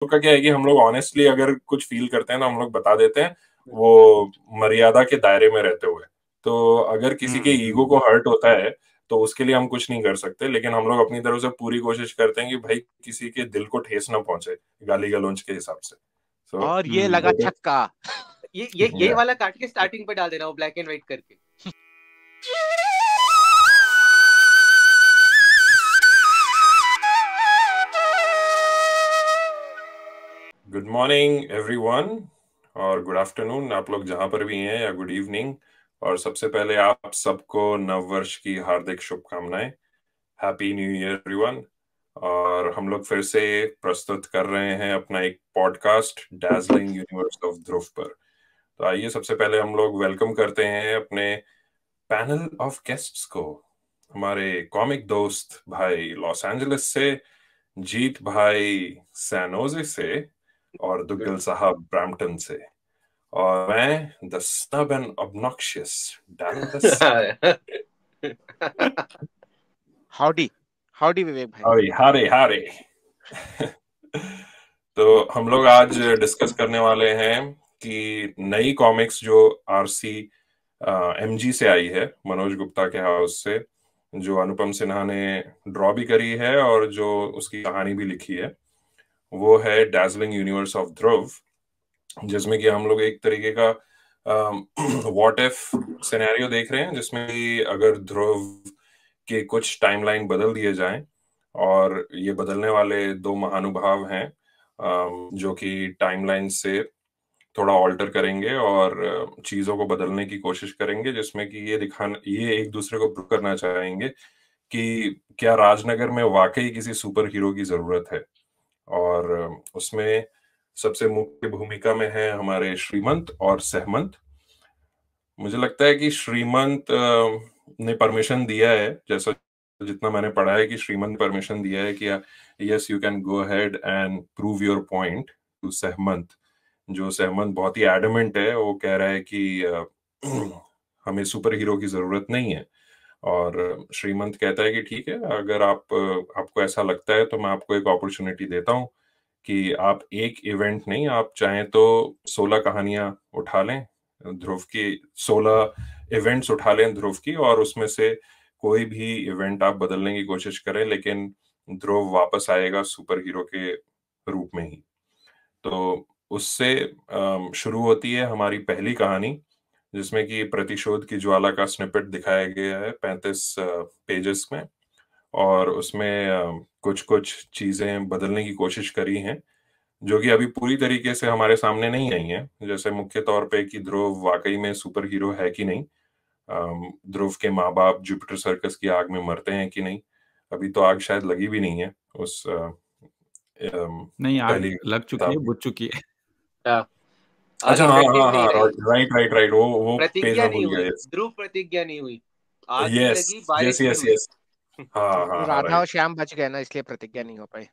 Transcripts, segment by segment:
का क्या है कि हम लोग ऑनेस्टली अगर कुछ फील करते हैं तो हम लोग बता देते हैं, वो मर्यादा के दायरे में रहते हुए। तो अगर किसी के ईगो को हर्ट होता है तो उसके लिए हम कुछ नहीं कर सकते, लेकिन हम लोग अपनी तरफ से पूरी कोशिश करते हैं कि भाई किसी के दिल को ठेस ना पहुंचे गाली गलौज के हिसाब से। सो और ये लगा छक्का। ये वाला काट के स्टार्टिंग पे डाल देना, वो ब्लैक एंड व्हाइट करके। गुड मॉर्निंग एवरीवन, और गुड आफ्टरनून आप लोग जहां पर भी हैं, या गुड इवनिंग। और सबसे पहले आप सबको नव वर्ष की हार्दिक शुभकामनाएं। Happy new year everyone. और हम लोग फिर से प्रस्तुत कर रहे हैं अपना एक पॉडकास्ट डैज़लिंग यूनिवर्स ऑफ ध्रुव पर। तो आइए सबसे पहले हम लोग वेलकम करते हैं अपने पैनल ऑफ गेस्ट्स को। हमारे कॉमिक दोस्त भाई लॉस एंजलिस से, जीत भाई सैनोजे से, और दुग्गल साहब ब्रैम्पटन से, और मैं the snub and obnoxious Dallas. Howdy howdy Vivek भाई। हारे हारे हारे। तो हम लोग आज डिस्कस करने वाले हैं कि नई कॉमिक्स जो आरसी एमजी से आई है, मनोज गुप्ता के हाउस से, जो अनुपम सिन्हा ने ड्रॉ भी करी है और जो उसकी कहानी भी लिखी है, वो है डैज़लिंग यूनिवर्स ऑफ ध्रुव, जिसमें कि हम लोग एक तरीके का व्हाट इफ सिनेरियो देख रहे हैं, जिसमें कि अगर ध्रुव के कुछ टाइमलाइन बदल दिए जाएं, और ये बदलने वाले दो महानुभाव हैं जो कि टाइमलाइन से थोड़ा ऑल्टर करेंगे और चीजों को बदलने की कोशिश करेंगे, जिसमें कि ये एक दूसरे को प्रूव करना चाहेंगे कि क्या राजनगर में वाकई किसी सुपर हीरो की जरूरत है। और उसमें सबसे मुख्य भूमिका में है हमारे श्रीमंत और सहमंत। मुझे लगता है कि श्रीमंत ने परमिशन दिया है, जैसा जितना मैंने पढ़ा है कि श्रीमंत ने परमिशन दिया है कि yes you can go ahead and prove your point to सहमंत। जो सहमंत बहुत ही एडमेंट है, वो कह रहा है कि हमें सुपर हीरो की जरूरत नहीं है। और श्रीमंत कहता है कि ठीक है, अगर आपको ऐसा लगता है तो मैं आपको एक अपॉर्चुनिटी देता हूँ कि आप एक इवेंट नहीं, आप चाहें तो 16 कहानियां उठा लें ध्रुव की, 16 इवेंट्स उठा लें ध्रुव की, और उसमें से कोई भी इवेंट आप बदलने की कोशिश करें, लेकिन ध्रुव वापस आएगा सुपर हीरो के रूप में ही। तो उससे शुरू होती है हमारी पहली कहानी, जिसमें कि प्रतिशोध की ज्वाला का स्निपेट दिखाया गया है 35 पेजेस में। और उसमें कुछ कुछ चीजें बदलने की कोशिश करी हैं, जो कि अभी पूरी तरीके से हमारे सामने नहीं आई हैं। जैसे मुख्य तौर पे कि ध्रुव वाकई में सुपर हीरो है कि नहीं, ध्रुव के माँ बाप जुपिटर सर्कस की आग में मरते हैं कि नहीं। अभी तो आग शायद लगी भी नहीं है उस नहीं, आग पहली लग चुकी है, किताब। बुझ चुकी है। अच्छा, आग हाँ इफेक्टिव हाँ नहीं हाँ, रही, राइट राइट राइट, वो पेज प्रतिज्ञा में नहीं भूल हुई, गया। ध्रुव प्रतिज्ञा नहीं हुई। आग नहीं यस लगी, यस बारिश नहीं यस हुई। यस, हाँ हाँ हाँ, राधा और राइट। श्याम बच गए ना, इसलिए प्रतिज्ञा नहीं हो पाई।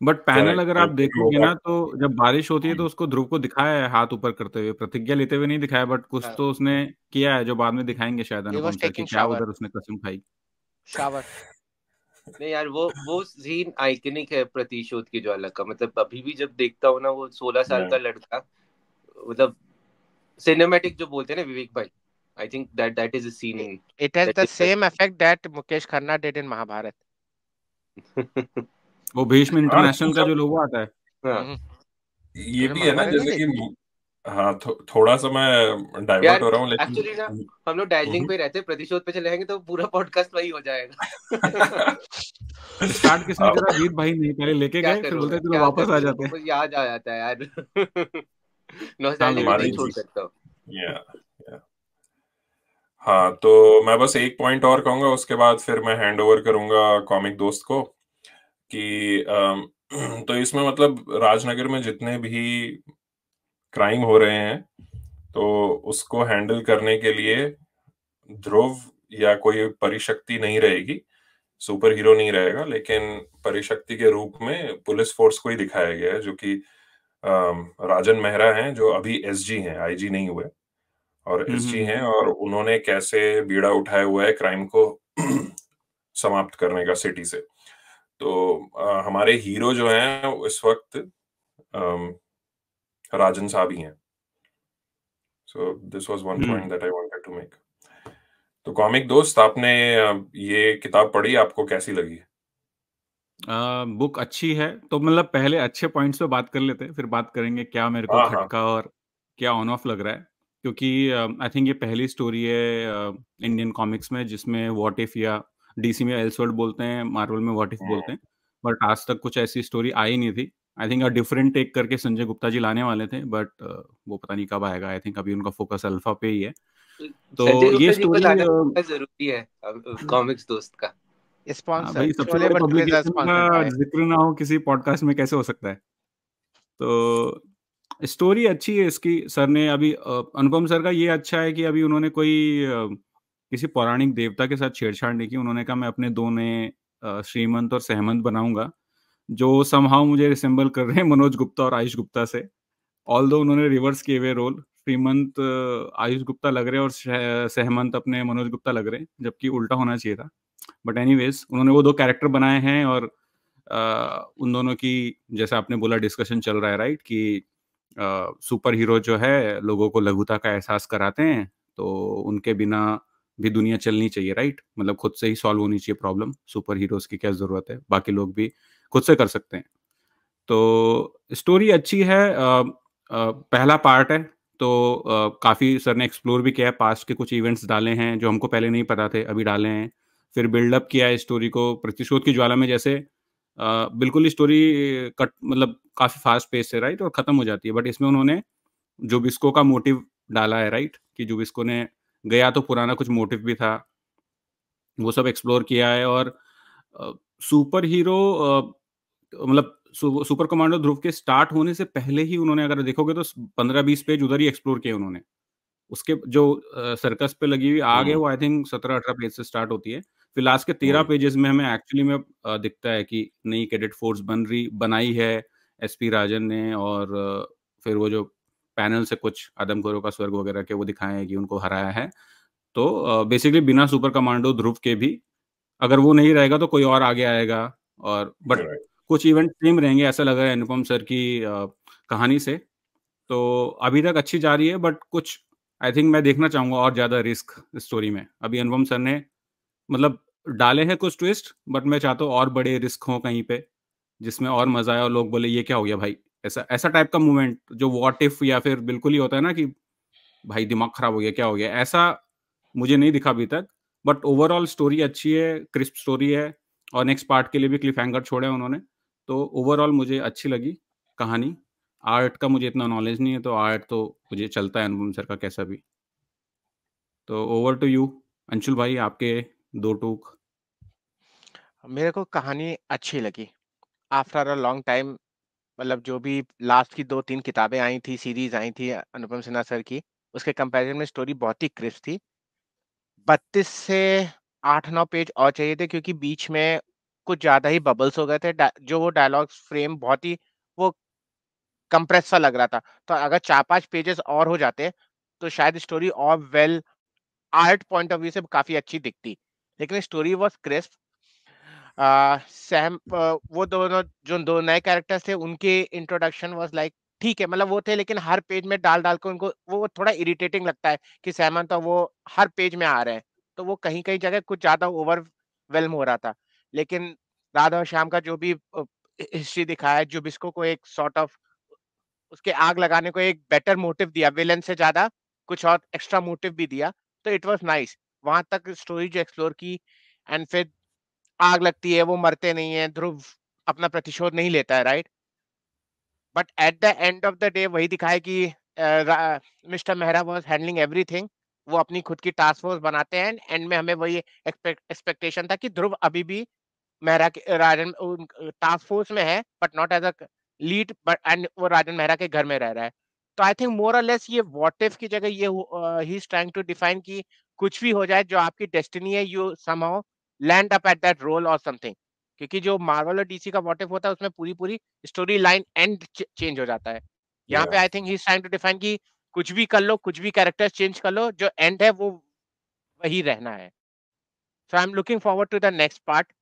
बट पैनल करेक्ट अगर आप करेक्ट, क्योंकि देखोगे वो ना, तो जब बारिश होती है तो उसको ध्रुव को दिखाया है हाथ ऊपर करते हुए, प्रतिज्ञा लेते हुए नहीं दिखाया, बट कुछ हाँ, तो उसने किया है जो बाद में दिखाएंगे शायद ही अनुपम वाज सर, कि टेकिंग क्या शावर। उधर उसने कसम खाई। शावर। नहीं यार, वो सीन आइकनिक है प्रतिशोध की ज्वाला का। मतलब अभी भी जब देखता हूँ ना, वो 16 साल का लड़का, मतलब सिनेमैटिक जो बोलते हैं ना विवेक भाई, I think that is a scene in it has that the is same effect that Mukesh Khanna did in Mahabharat. वो भीष्म हाँ इंटरनेशनल का जो लोगो आता है। हाँ हम्म, ये तुमने भी है ना, महाभारत नहीं जैसे देखी? कि हाँ, थोड़ा सा मैं डाइवर्ट यार, हो रहा हूँ लेकिन एक्चुअली ना हम लोग दार्जिलिंग पे रहते हैं, प्रतिशोध पे चले जाएंगे तो पूरा पॉडकास्ट वही हो जाएगा। स्टार्ट किसने अब करा? जीत भाई नहीं, पहले लेके क्या गए, फिर करूँ बोलते मैं, चलो क्या वापस आ करूँ, जाते हैं। बस याद आ जाता है यार। हाँ नॉस्टैल्जिया को नहीं विवेक हमारी छोड़ भाई। सकता हूँ। या, या, हाँ, तो मैं बस एक पॉइंट और कहूंगा, उसके बाद फिर मैं हैंड ओवर करूंगा कॉमिक दोस्त को कि तो इसमें मतलब राजनगर में जितने भी क्राइम हो रहे हैं, तो उसको हैंडल करने के लिए ध्रुव या कोई परिशक्ति नहीं रहेगी, सुपर हीरो नहीं रहेगा, लेकिन परिशक्ति के रूप में पुलिस फोर्स को ही दिखाया गया है, जो कि राजन मेहरा हैं, जो अभी एसजी हैं, आईजी नहीं हुए, और एसजी हैं, हम्म। और उन्होंने कैसे बीड़ा उठाया हुआ है क्राइम को समाप्त करने का सिटी से। तो हमारे हीरो जो हैं इस वक्त राजन साहब ही हैं। So this was one hmm point that I wanted to make. तो कॉमिक दोस्त, आपने ये किताब पढ़ी, आपको कैसी लगी? बुक अच्छी है, तो मतलब पहले अच्छे पॉइंट्स पे बात कर लेते हैं, फिर बात करेंगे क्या मेरे को हाँ हाँ। खटका और क्या ऑन ऑफ लग रहा है। क्योंकि आई थिंक ये पहली स्टोरी है इंडियन कॉमिक्स में जिसमें व्हाट इफ, या डीसी में एल्सवर्ल्ड बोलते हैं, मार्वल में व्हाट इफ बोलते हैं, बट आज तक कुछ ऐसी स्टोरी आई नहीं थी। आई थिंक डिफरेंट टेक करके संजय गुप्ता जी लाने वाले थे, बट वो पता नहीं कब आएगा। आई थिंक अभी उनका फोकस अल्फा पे ही है। तो संजय ये गुप्ता जी को स्टोरी, लाना बहुत जरूरी है कॉमिक्स दोस्त का। हाँ स्पॉन्सर भाई, सबसे शोले बड़े भटूरे इज पब्लिकेशन का स्पॉन्सर्ड बाय। जिक्र ना हो किसी पॉडकास्ट में कैसे हो सकता है। तो स्टोरी अच्छी है इसकी। सर ने अभी अनुपम सर का ये अच्छा है कि अभी उन्होंने कोई किसी पौराणिक देवता के साथ छेड़छाड़ नहीं की। उन्होंने कहा मैं अपने दो नए श्रीमंत और सहमंत बनाऊंगा, जो समहाउ मुझे रिसेंबल कर रहे हैं मनोज गुप्ता और आयुष गुप्ता से। ऑल्दो उन्होंने रिवर्स किए हुए रोल, श्रीमंत आयुष गुप्ता लग रहे हैं और सहमंत अपने मनोज गुप्ता लग रहे हैं, जबकि उल्टा होना चाहिए था। बट एनीवेज उन्होंने वो दो कैरेक्टर बनाए हैं, और उन दोनों की, जैसे आपने बोला, डिस्कशन चल रहा है राइट, कि सुपर हीरो जो है लोगों को लघुता का एहसास कराते हैं, तो उनके बिना भी दुनिया चलनी चाहिए राइट। मतलब खुद से ही सॉल्व होनी चाहिए प्रॉब्लम, सुपर हीरोज की क्या जरूरत है, बाकी लोग भी खुद से कर सकते हैं। तो स्टोरी अच्छी है। पहला पार्ट है, तो काफ़ी सर ने एक्सप्लोर भी किया है, पास्ट के कुछ इवेंट्स डाले हैं जो हमको पहले नहीं पता थे, अभी डाले हैं। फिर बिल्डअप किया है स्टोरी को प्रतिशोध की ज्वाला में, जैसे बिल्कुल स्टोरी कट, मतलब काफ़ी फास्ट पेस से राइट, और ख़त्म हो जाती है। बट इसमें उन्होंने जुबिस्को का मोटिव डाला है राइट, कि जुबिस्को ने गया तो पुराना कुछ मोटिव भी था, वो सब एक्सप्लोर किया है। और सुपर हीरो, मतलब सुपर कमांडो ध्रुव के स्टार्ट होने से पहले ही उन्होंने, अगर देखोगे तो 15-20 पेज उधर ही एक्सप्लोर किए उन्होंने। उसके जो सर्कस पे लगी हुई आग है, वो आई थिंक 17-18 पेज से स्टार्ट होती है। फिर लास्ट के 13 पेजेस में हमें एक्चुअली में दिखता है कि नई कैडेट फोर्स बनाई है एसपी राजन ने, और फिर वो जो पैनल से कुछ आदमखोरों का स्वर्ग वगैरह के वो दिखाए हैं कि उनको हराया है। तो बेसिकली बिना सुपर कमांडो ध्रुव के भी, अगर वो नहीं रहेगा तो कोई और आगे आएगा। और बट राइट। कुछ इवेंट सेम रहेंगे ऐसा लग रहा है अनुपम सर की कहानी से। तो अभी तक अच्छी जा रही है, बट कुछ आई थिंक मैं देखना चाहूंगा और ज्यादा रिस्क स्टोरी में। अभी अनुपम सर ने मतलब डाले हैं कुछ ट्विस्ट, बट मैं चाहता हूँ और बड़े रिस्क हो कहीं पे, जिसमें और मजा आए और लोग बोले ये क्या हो गया भाई। ऐसा ऐसा टाइप का मूवमेंट जो व्हाट इफ, या फिर बिल्कुल ही होता है ना कि भाई दिमाग खराब हो गया, क्या हो गया, ऐसा मुझे नहीं दिखा अभी तक। बट ओवरऑल स्टोरी अच्छी है, क्रिस्प स्टोरी है, और नेक्स्ट पार्ट के लिए भी क्लिफ हैंगर छोड़े हैं उन्होंने। तो ओवरऑल मुझे अच्छी लगी कहानी। आर्ट का मुझे इतना नॉलेज नहीं है, तो आर्ट तो मुझे चलता है अनुपम सर का कैसा भी। तो ओवर टू यू अंशुल भाई, आपके दो टूक। मेरे को कहानी अच्छी लगी आफ्टर अ लॉन्ग टाइम। मतलब जो भी लास्ट की 2-3 किताबें आई थी, सीरीज आई थी अनुपम सिन्हा सर की, उसके कंपैरिजन में स्टोरी बहुत ही क्रिस्प थी। 32 से 8-9 पेज और चाहिए थे, क्योंकि बीच में कुछ ज्यादा ही बबल्स हो गए थे। जो वो डायलॉग फ्रेम बहुत ही वो कंप्रेस सा लग रहा था। तो अगर 4-5 पेजेस और हो जाते तो शायद स्टोरी और well, art point of view से काफी अच्छी दिखती। लेकिन स्टोरी वाज क्रिस्प। वो दोनों जो दो नए कैरेक्टर्स थे, उनके इंट्रोडक्शन वाज लाइक ठीक है, मतलब वो थे, लेकिन हर पेज में डाल डाल के उनको वो थोड़ा इरिटेटिंग लगता है कि सहमंत और वो हर पेज में आ रहे हैं। तो वो कहीं कहीं जगह कुछ ज्यादा ओवरवेल्म हो रहा था। लेकिन राधा और श्याम का जो भी हिस्ट्री दिखाया है, जो बिस्को को एक सॉर्ट ऑफ उसके आग लगाने को एक बेटर मोटिव दिया, विलन से ज्यादा कुछ और एक्स्ट्रा मोटिव भी दिया। तो इट वाज नाइस। वहां तक स्टोरी जो एक्सप्लोर की, एंड फिर आग लगती है, वो मरते नहीं है, ध्रुव अपना प्रतिशोध नहीं लेता है, right. But at the end of the day वही दिखाया कि mister Mehra was handling everything. वो अपनी खुद की टास्क फोर्स बनाते हैं, एंड में हमें वही एक्सपेक्टेशन था कि ध्रुव अभी भी मेहरा के राजन टास्क फोर्स में है, but not as a lead, but and वो राजन मेहरा के घर में रह रहा है। तो आई थिंक मोर और लेस ये व्हाट इफ की जगह ये he is trying to define कि कुछ भी हो जाए, जो आपकी डेस्टिनी है, you somehow land up at that role और समथिंग। क्योंकि जो मार्वल और डीसी का व्हाट इफ होता है, उसमें पूरी पूरी स्टोरी लाइन एंड चेंज हो जाता है। यहाँ पे या I think he is trying to define कि कुछ भी कर लो, कुछ भी कैरेक्टर चेंज कर लो, जो एंड है वो वही रहना है। So I am looking forward to the next part.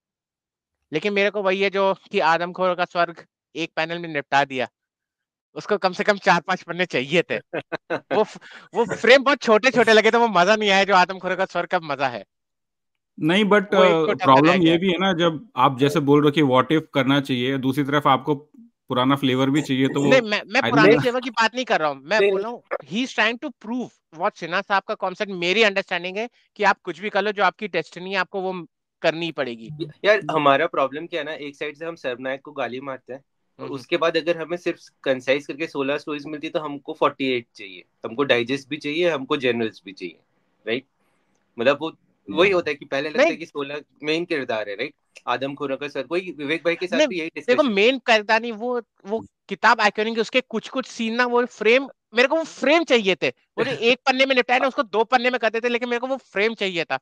लेकिन मेरे को वही है जो कि आदमखोर का स्वर्ग एक पैनल में निपटा दिया। उसको कम से कम 4-5 पन्ने चाहिए थे। वो फ्रेम बहुत छोटे-छोटे लगे तो वो मजा नहीं आया जो आदमखोरों का स्वर्ग का मजा है। नहीं, बट वो एक छोटा सा रह प्रॉब्लम ये गया। भी है ना, जब आप जैसे बोल रहे हो कि व्हाट इफ करना चाहिए, दूसरी तरफ आपको पुराना फ्लेवर भी चाहिए, तो वो नहीं, मैं आई पुराने डोंट फ्लेवर की बात नहीं कर रहा हूँ। मैं नहीं बोल रहा हूँ he is trying to prove what Sinha साहब का कॉन्सेप्ट, मेरी अंडरस्टैंडिंग है कि आप कुछ भी कर लो, जो आपकी डेस्टिनी है आपको वो करनी ही पड़ेगी। यार, हमारा प्रॉब्लम क्या है ना, एक साइड से हम सर्वनायक को गाली मारते हैं और उसके बाद अगर हमें सिर्फ कंसाइज करके 16 स्टोरीज मिलती तो हमको 48 चाहिए, हमको डाइजेस्ट भी चाहिए, हमको जनरल्स भी चाहिए, राइट? मतलब वो वही होता है कि पहले लगता है नहीं कि 16 मेन किरदार है, राइट? आदमखोरों का सर, वही विवेक भाई के साथ नहीं, भी यही देखो डिस्कशन। मेन किरदार नहीं, वो किताब आइकॉनिक है, उसके कुछ कुछ सीन ना, वो फ्रेम, मेरे को वो फ्रेम चाहिए थे। वो जो एक पन्ने में निपटाया ना, उसको 2 पन्ने में कर देते, लेकिन मेरे को वो फ्रेम चाहिए था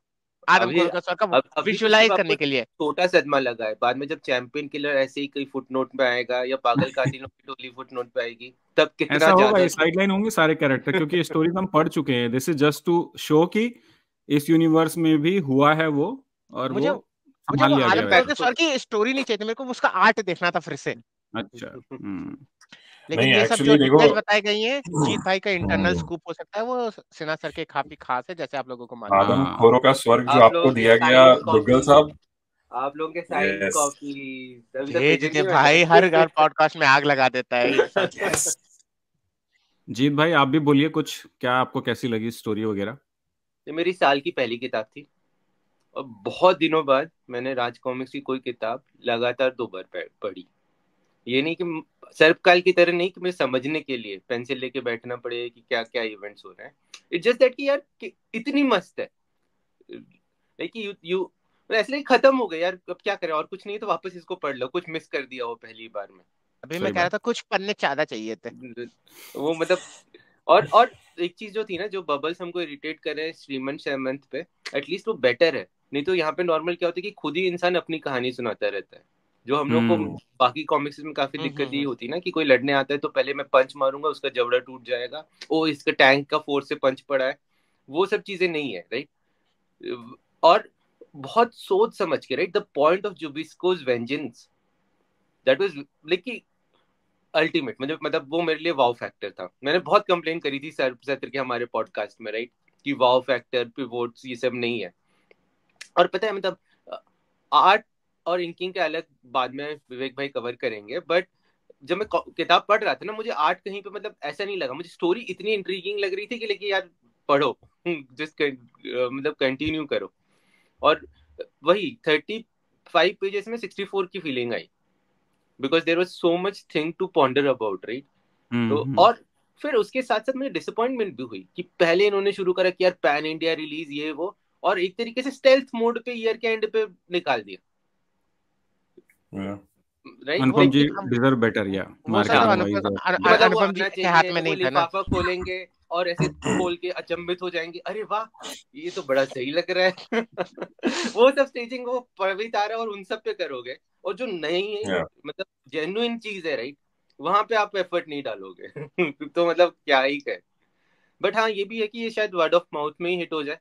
अभी आदमखोरों का स्वर्ग का अभी तो सिर्फ विजुअलाइज आपको करने के लिए। छोटा सदमा लगा है, बाद में जब चैंपियन किलर ऐसे ही कोई फुटनोट में आएगा या पागल कातिलों की टोली फुटनोट पे आएगी, तब ऐसा कितना होगा, ज्यादा। ये साइडलाइन होंगे सारे कैरेक्टर, क्योंकि स्टोरीज हम पढ़ चुके हैं। This is just to show कि इस यूनिवर्स में भी हुआ है वो, और मुझे वो मुझे संभाल वो लिया गया आदमखोरों वैसा। के स्वर्ग की स्टोरी नहीं चाहिए थी, मेरे को उसका आर्ट देखना था फिर से। अच्छा। लेकिन नहीं, ये सब जो एक्चुअली देखो, डिटेल्स बताई गई हैं, जीत भाई का इंटरनल स्कूप हो सकता है, वो सिन्हा सर के काफी खास है, जैसे आप लोगों को मालूम है। हाँ, आदमखोरों का स्वर्ग जो आप आपको लोगों के दिया गया साइंड दुग्गल कॉपी, साहब, आप लोगों के साइंड यस कॉपी अभी तक भेज भेजेंगे दे भाई, मैंने। हर पॉडकास्ट में आग लगा देता है इंसान। यस। जीत भाई आप भी बोलिए कुछ, क्या आपको कैसी लगी स्टोरी वगैरह? ये मेरी साल की पहली किताब थी और बहुत दिनों बाद मैंने राज कॉमिक्स की कोई किताब लगातार 2 बार पढ़ी। ये नहीं कि सर्वकाल की तरह नहीं कि मुझे समझने के लिए पेंसिल लेके बैठना पड़े कि क्या क्या इवेंट्स हो रहे हैं। इट्स जस्ट दैट कि यार इतनी मस्त है, लाइक यू यू ऐसे ही खत्म हो गई यार, अब क्या करें, और कुछ नहीं तो वापस इसको पढ़ लो, कुछ मिस कर दिया हो पहली बार में। अभी मैं सही कह रहा बात। था कुछ पन्ने ज्यादा चाहिए थे। वो मतलब, और एक चीज जो थी ना, जो बबल्स हमको इरिटेट कर रहे हैं श्रीमंत शेमंत पे, एटलीस्ट वो बेटर है। नहीं तो यहाँ पे नॉर्मल क्या होता है कि खुद ही इंसान अपनी कहानी सुनाता रहता है, जो हम लोग को बाकी कॉमिक्स में काफी दिक्कत ये होती है ना कि कोई लड़ने आता है तो पहले मैं पंच मारूंगा, उसका जबड़ा टूट जाएगा, ओ इसका टैंक का फोर्स से पंच पड़ा है। वो सब चीजें नहीं है, राइट? और बहुत सोच समझ के, राइट, द पॉइंट ऑफ जुबिस्कोज vengeance, that was like ultimate. मतलब वो मेरे लिए वाव फैक्टर था। मैंने बहुत कंप्लेन करी थी सत्र के हमारे पॉडकास्ट में, राइट, कि वाव फैक्टर पिवोट्स ये सब नहीं है। और पता है मतलब आर्ट और इंकिंग के अलग बाद में विवेक भाई कवर करेंगे, बट जब मैं किताब पढ़ रहा था ना, मुझे आर्ट कहीं पे मतलब ऐसा नहीं लगा, मुझे स्टोरी इतनी इंट्रीगिंग लग रही थी कि लेकिन यार पढ़ो, जस्ट मतलब कंटिन्यू करो। और वही 35 पेजेस में 64 की फीलिंग आई, because there was so much thing to ponder about, right? तो और फिर उसके साथ साथ मुझे डिसअपॉइंटमेंट भी हुई कि पहले इन्होंने शुरू करा कि यार पैन इंडिया रिलीज ये वो, और एक तरीके से स्टेल्थ मोड पे ईयर के एंड पे निकाल दिया, राइट? वो अनुपम जी हम डिजर्व बेटर, या वो सब तो मार्केटिंग हाँ, वाइज। कि मतलब वो अनुपम जी आना के हाथ चाहिए, में वो नहीं था ना। लिफाफा खोलेंगे और ऐसे खोल के अचंभित हो जाएंगे, अरे वाह ये तो बड़ा सही लग रहा है। वो सब स्टेजिंग वो पवित्र आ रहा है और उन सब पे करोगे, और जो नई मतलब जेन्युइन चीज है, राइट, वहां पे आप एफर्ट नहीं डालोगे। तो मतलब क्या ही कहे। बट हाँ, ये भी है कि ये शायद वर्ड ऑफ माउथ में ही हिट हो जाए।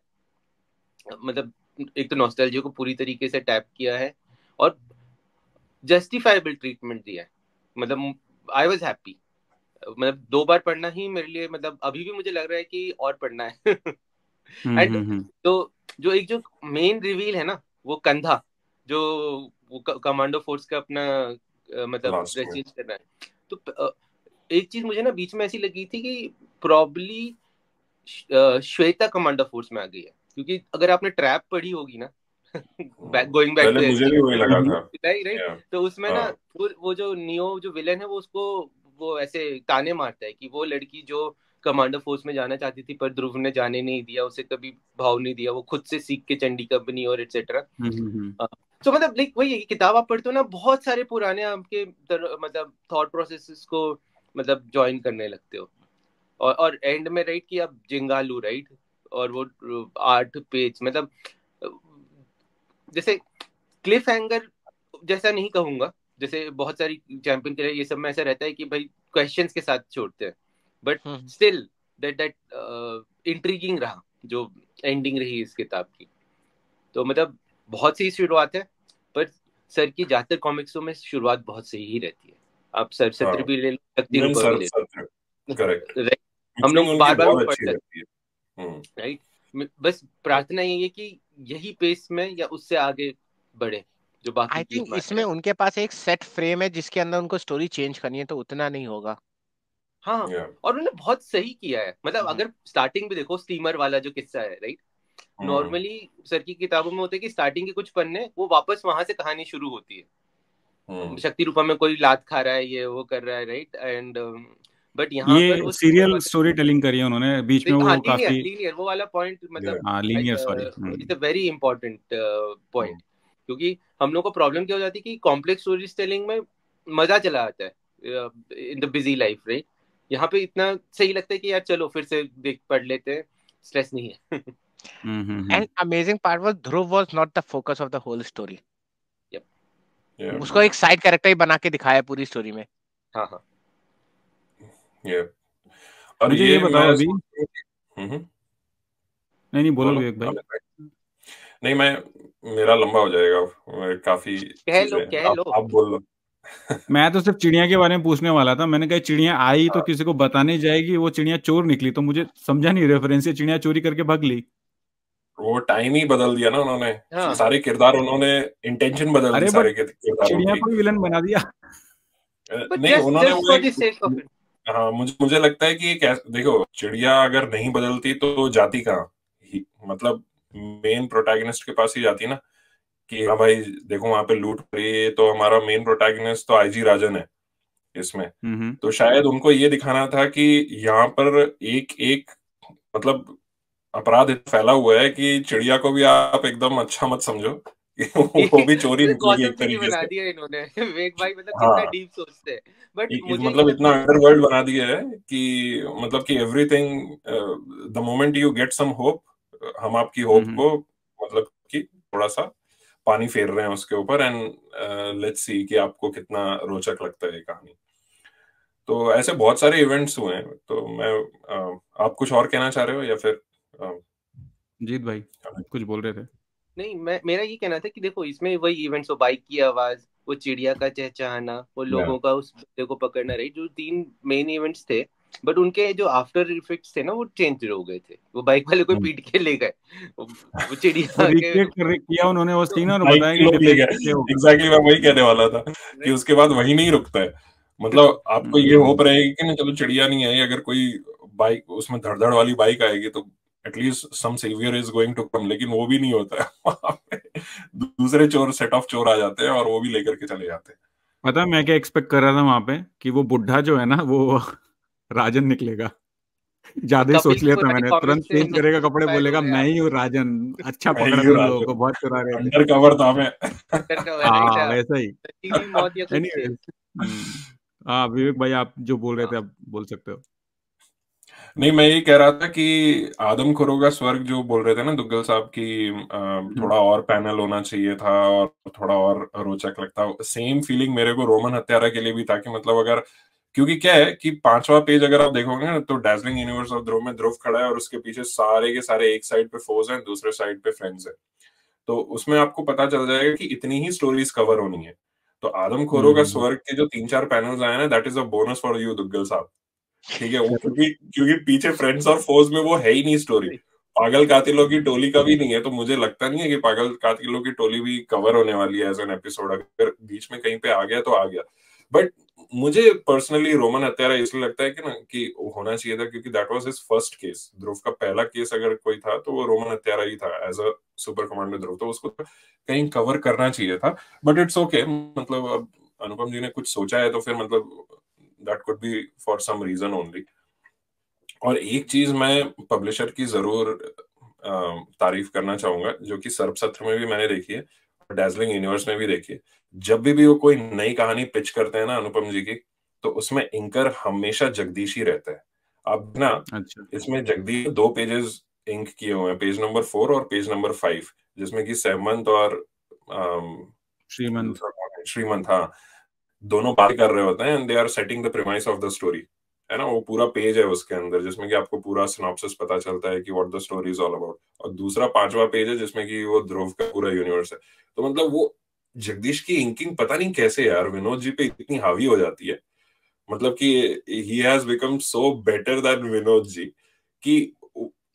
मतलब एक तो नॉस्टैल्जिया को पूरी तरीके से टैप किया है और जस्टिफाइबल ट्रीटमेंट दिया है। मतलब आई वाज हैप्पी। मतलब 2 बार पढ़ना ही मेरे लिए, मतलब अभी भी मुझे लग रहा है कि और पढ़ना है। एंड तो जो एक जो मेन रिवील है ना, वो कंधा जो वो कमांडो फोर्स का अपना मतलब लास्ट ड्रेस में चेंज करना है। तो एक चीज मुझे ना बीच में ऐसी लगी थी कि प्रॉब्ली श्वेता कमांडो फोर्स में आ गई है, क्योंकि अगर आपने ट्रैप पढ़ी होगी ना, गोइंग बैक पहले टू मुझे एसजी, भी वही लगा था। राइट, तो उसमें ना हाँ, वो जो नियो जो विलेन है वो उसको वो ऐसे ताने मारता है कि वो लड़की जो कमांडो फोर्स में जाना चाहती थी पर ध्रुव ने जाने नहीं दिया, उसे कभी भाव नहीं दिया, वो खुद से सीख के चंडी कंपनी और एटसेट्रा। तो मतलब लाइक वही किताब आप पढ़ते हो ना, बहुत सारे पुराने आपके मतलब थॉट प्रोसेसेस को मतलब ज्वाइन करने लगते हो। और एंड में, राइट, कि अब जिंगालू, राइट, और वो 8 पेज, मतलब जैसे क्लिफ हैंगर जैसा नहीं कहूंगा, जैसे बहुत सारी चैंपियन के लिए ये सब में ऐसा रहता है कि भाई क्वेश्चंस के साथ छोड़ते हैं, बट स्टिल दैट इंट्रीगिंग रहा जो एंडिंग रही इस किताब की। तो मतलब बहुत सी शुरुआत है, पर सर की ज्यादातर कॉमिक्सों में शुरुआत बहुत सही ही रहती है। आप सरसत्र हाँ भी ले लो, शक्ति इवन रूपा भी ले सर लो। करेक्ट, राइट, हम मिक्सिंग लोग उनकी बार बार वो बहुत पढ़ अच्छी सकते रहती है। राइट। बस प्रार्थना यही है कि यही पेस में या उससे आगे बढ़े जो बाकी आई की थिंक हमारे इसमें हैं। उनके पास एक सेट फ्रेम है जिसके अंदर उनको स्टोरी चेंज करनी है, तो उतना नहीं होगा। हाँ, Yeah. और उन्होंने बहुत सही किया है। मतलब अगर स्टार्टिंग भी देखो, स्टीमर वाला जो किस्सा है, राइट, नॉर्मली सर की किताबों में होता है कि स्टार्टिंग के कुछ पन्ने वो वापस वहां से कहानी शुरू होती है, शक्ति रूपा में कोई लात खा रहा है, ये वो कर रहा है, राइट, एंड बट यहाँ पर ये वो सीरियल स्टोरी टेलिंग करी है उन्होंने बीच में, हाँ, वो लीनियर काफी लीनियर वो वाला पॉइंट, मतलब हाँ linear sorry. It's a very important point, क्योंकि हम लोग को प्रॉब्लम क्या हो जाती है कि कॉम्प्लेक्स स्टोरी टेलिंग में मजा चला आता है in the busy life, right. यहाँ पे इतना सही लगता है कि यार चलो फिर से देख पढ़ लेते हैं, स्ट्रेस नहीं है। And amazing part was Dhruv was not the focus of the whole story. Yeah. उसको एक साइड कैरेक्टर ही बना के दिखाया पूरी स्टोरी में। हाँ हाँ, Yeah. और मुझे ये बताओ अभी, नहीं बोलो बोलो विवेक भाई। नहीं मैं, मेरा लंबा हो जाएगा, काफी कह चीजें लो आप बोल लो। मैं तो सिर्फ चिड़िया के बारे में पूछने वाला था। मैंने कहा चिड़िया आई तो किसी को बताने जाएगी, वो चिड़िया चोर निकली, तो मुझे समझा नहीं रेफरेंस, चिड़िया चोरी करके भाग ली। वो टाइम ही बदल दिया ना उन्होंने, हाँ। सारे किरदार, उन्होंने इंटेंशन बदल दी अरे सारे बट किरदारों चिड़िया की। को भी विलन बना दिया। नहीं उन्होंने just वो for the sake of it. हाँ मुझे लगता है कि देखो चिड़िया अगर नहीं बदलती तो जाती कहाँ, मतलब मेन प्रोटैगनिस्ट के पास ही जाती ना, कि हाँ भाई देखो वहां पे लूट पड़ी, तो हमारा मेन प्रोटैगनिस्ट तो आईजी राजन है इसमें। तो शायद उनको ये दिखाना था कि यहाँ पर एक एक मतलब अपराध इतना फैला हुआ है कि चिड़िया को भी आप एकदम अच्छा मत समझो, वो भी चोरी निकलेगी गौतम एक सिटी तरीके बना से। दिया इन्होंने। विवेक भाई मतलब कितना हाँ डीप सोचते हैं, बट मुझे ये मतलब इतना लगता है अंडरवर्ल्ड बना दिया है कि मतलब कि everything, the moment you get some hope, हम आपकी होप को मतलब कि थोड़ा सा पानी फेर रहे हैं उसके ऊपर, एंड लेट्स सी कि आपको कितना रोचक लगता है ये कहानी। तो ऐसे बहुत सारे इवेंट्स हुए हैं। तो मैं आप कुछ और कहना चाह रहे हो या फिर जीत भाई कुछ बोल रहे थे? नहीं, मेरा ये कहना था कि देखो इसमें वही इवेंट्स, वो बाइक की आवाज, वो चिड़िया का चहचहाना, वो लोगों का उस बंदे को पकड़ना, रही जो 3 मेन इवेंट्स थे, बट उनके जो आफ्टर इफेक्ट्स थे ना वो चेंज हो गए थे। वो बाइक वाले को पीट के ले गए, वो चिड़िया के किया उन्होंने वो सीन और बाइक बताया के लोग ले गए। कि एग्जैक्टली मैं वही कहने वाला था कि उसके बाद वही नहीं रुकता है। मतलब आपको ये होप रहेगी कि ना चलो चिड़िया नहीं आई, अगर कोई बाइक उसमें धड़धड़ वाली बाइक आएगी तो at least some saviour is going to come, लेकिन वो भी नहीं होता है। वहां पे दूसरे चोर, सेट ऑफ चोर आ जाते हैं और वो भी लेकर के चले जाते हैं। पता है मैं क्या एक्सपेक्ट कर रहा था वहां पे, कि वो बुढ़ा जो है ना वो राजन निकलेगा। ज्यादा ही सोच लिया था मैंने, तुरंत चेंज करेगा कपड़े, बोलेगा मैं ही हूँ राजन, अच्छा पकड़ा तुम लोगों को, बहुत चुरा रहे थे। अंडर कवर था मैं। हाँ वैसा ही। मौत या कुछ थी। हाँ विवेक भाई आप जो बोल रहे थे आप बोल सकते हो। नहीं मैं ये कह रहा था कि आदमखोरों का स्वर्ग जो बोल रहे थे ना दुग्गल साहब की, थोड़ा और पैनल होना चाहिए था और थोड़ा और रोचक लगता। सेम फीलिंग मेरे को रोमन हत्यारा के लिए भी था, कि मतलब अगर, क्योंकि क्या है कि 5वां पेज अगर आप देखोगे ना तो डैजलिंग यूनिवर्स ऑफ ध्रुव में ध्रुव खड़ा है और उसके पीछे सारे के सारे एक साइड पे फोर्स हैं, दूसरे साइड पे फ्रेंड्स है। तो उसमें आपको पता चल जाएगा कि इतनी ही स्टोरीज कवर होनी है। तो आदमखोरों का स्वर्ग के जो 3-4 पैनल्स आए ना, that is a bonus for you Duggal साहब। ठीक है, वो क्योंकि पीछे फ्रेंड्स और फोर्स में वो है ही नहीं स्टोरी। पागल कातिलों की टोली का भी नहीं है, तो मुझे लगता नहीं है कि पागल कातिलों की टोली भी कवर होने वाली है एज एन एपिसोड। अगर बीच में कहीं पे आ गया तो आ गया। बट मुझे पर्सनली रोमन हत्यारा इसलिए लगता है कि ना कि होना चाहिए था, क्योंकि that was his first case. Dhruv का पहला केस अगर कोई था तो वो रोमन हत्यारा ही था एज अ सुपर कमांडर ध्रुव, तो उसको कहीं कवर करना चाहिए था। बट इट्स ओके, मतलब अब अनुपम जी ने कुछ सोचा है तो फिर मतलब that could be for some reason only. और एक चीज मैं पब्लिशर की जरूर तारीफ करना चाहूंगा, जो कि सर्प सत्र में भी मैंने देखी है और डैजलिंग यूनिवर्स में भी देखी है। जब भी वो कोई नई कहानी पिच करते हैं ना अनुपम जी की, तो उसमें इंकर हमेशा जगदीश ही रहता है। अब ना अच्छा। इसमें जगदीश 2 पेजेस इंक किए हुए हैं, पेज नंबर 4 और पेज नंबर 5, जिसमें कि सहमंत और श्रीमंत हाँ दोनों बात कर रहे होते हैं, and they are setting the premise of the story, है ना। वो पूरा पेज है उसके अंदर जिसमें कि आपको पूरा सिनॉप्सिस पता चलता है कि what the story is all about. और दूसरा 5वां पेज है जिसमें कि वो ध्रुव का पूरा यूनिवर्स है। तो मतलब वो जगदीश की इंकिंग पता नहीं कैसे यार विनोद जी पे इतनी हावी हो जाती है, मतलब कि he has become so better than Vinod ji कि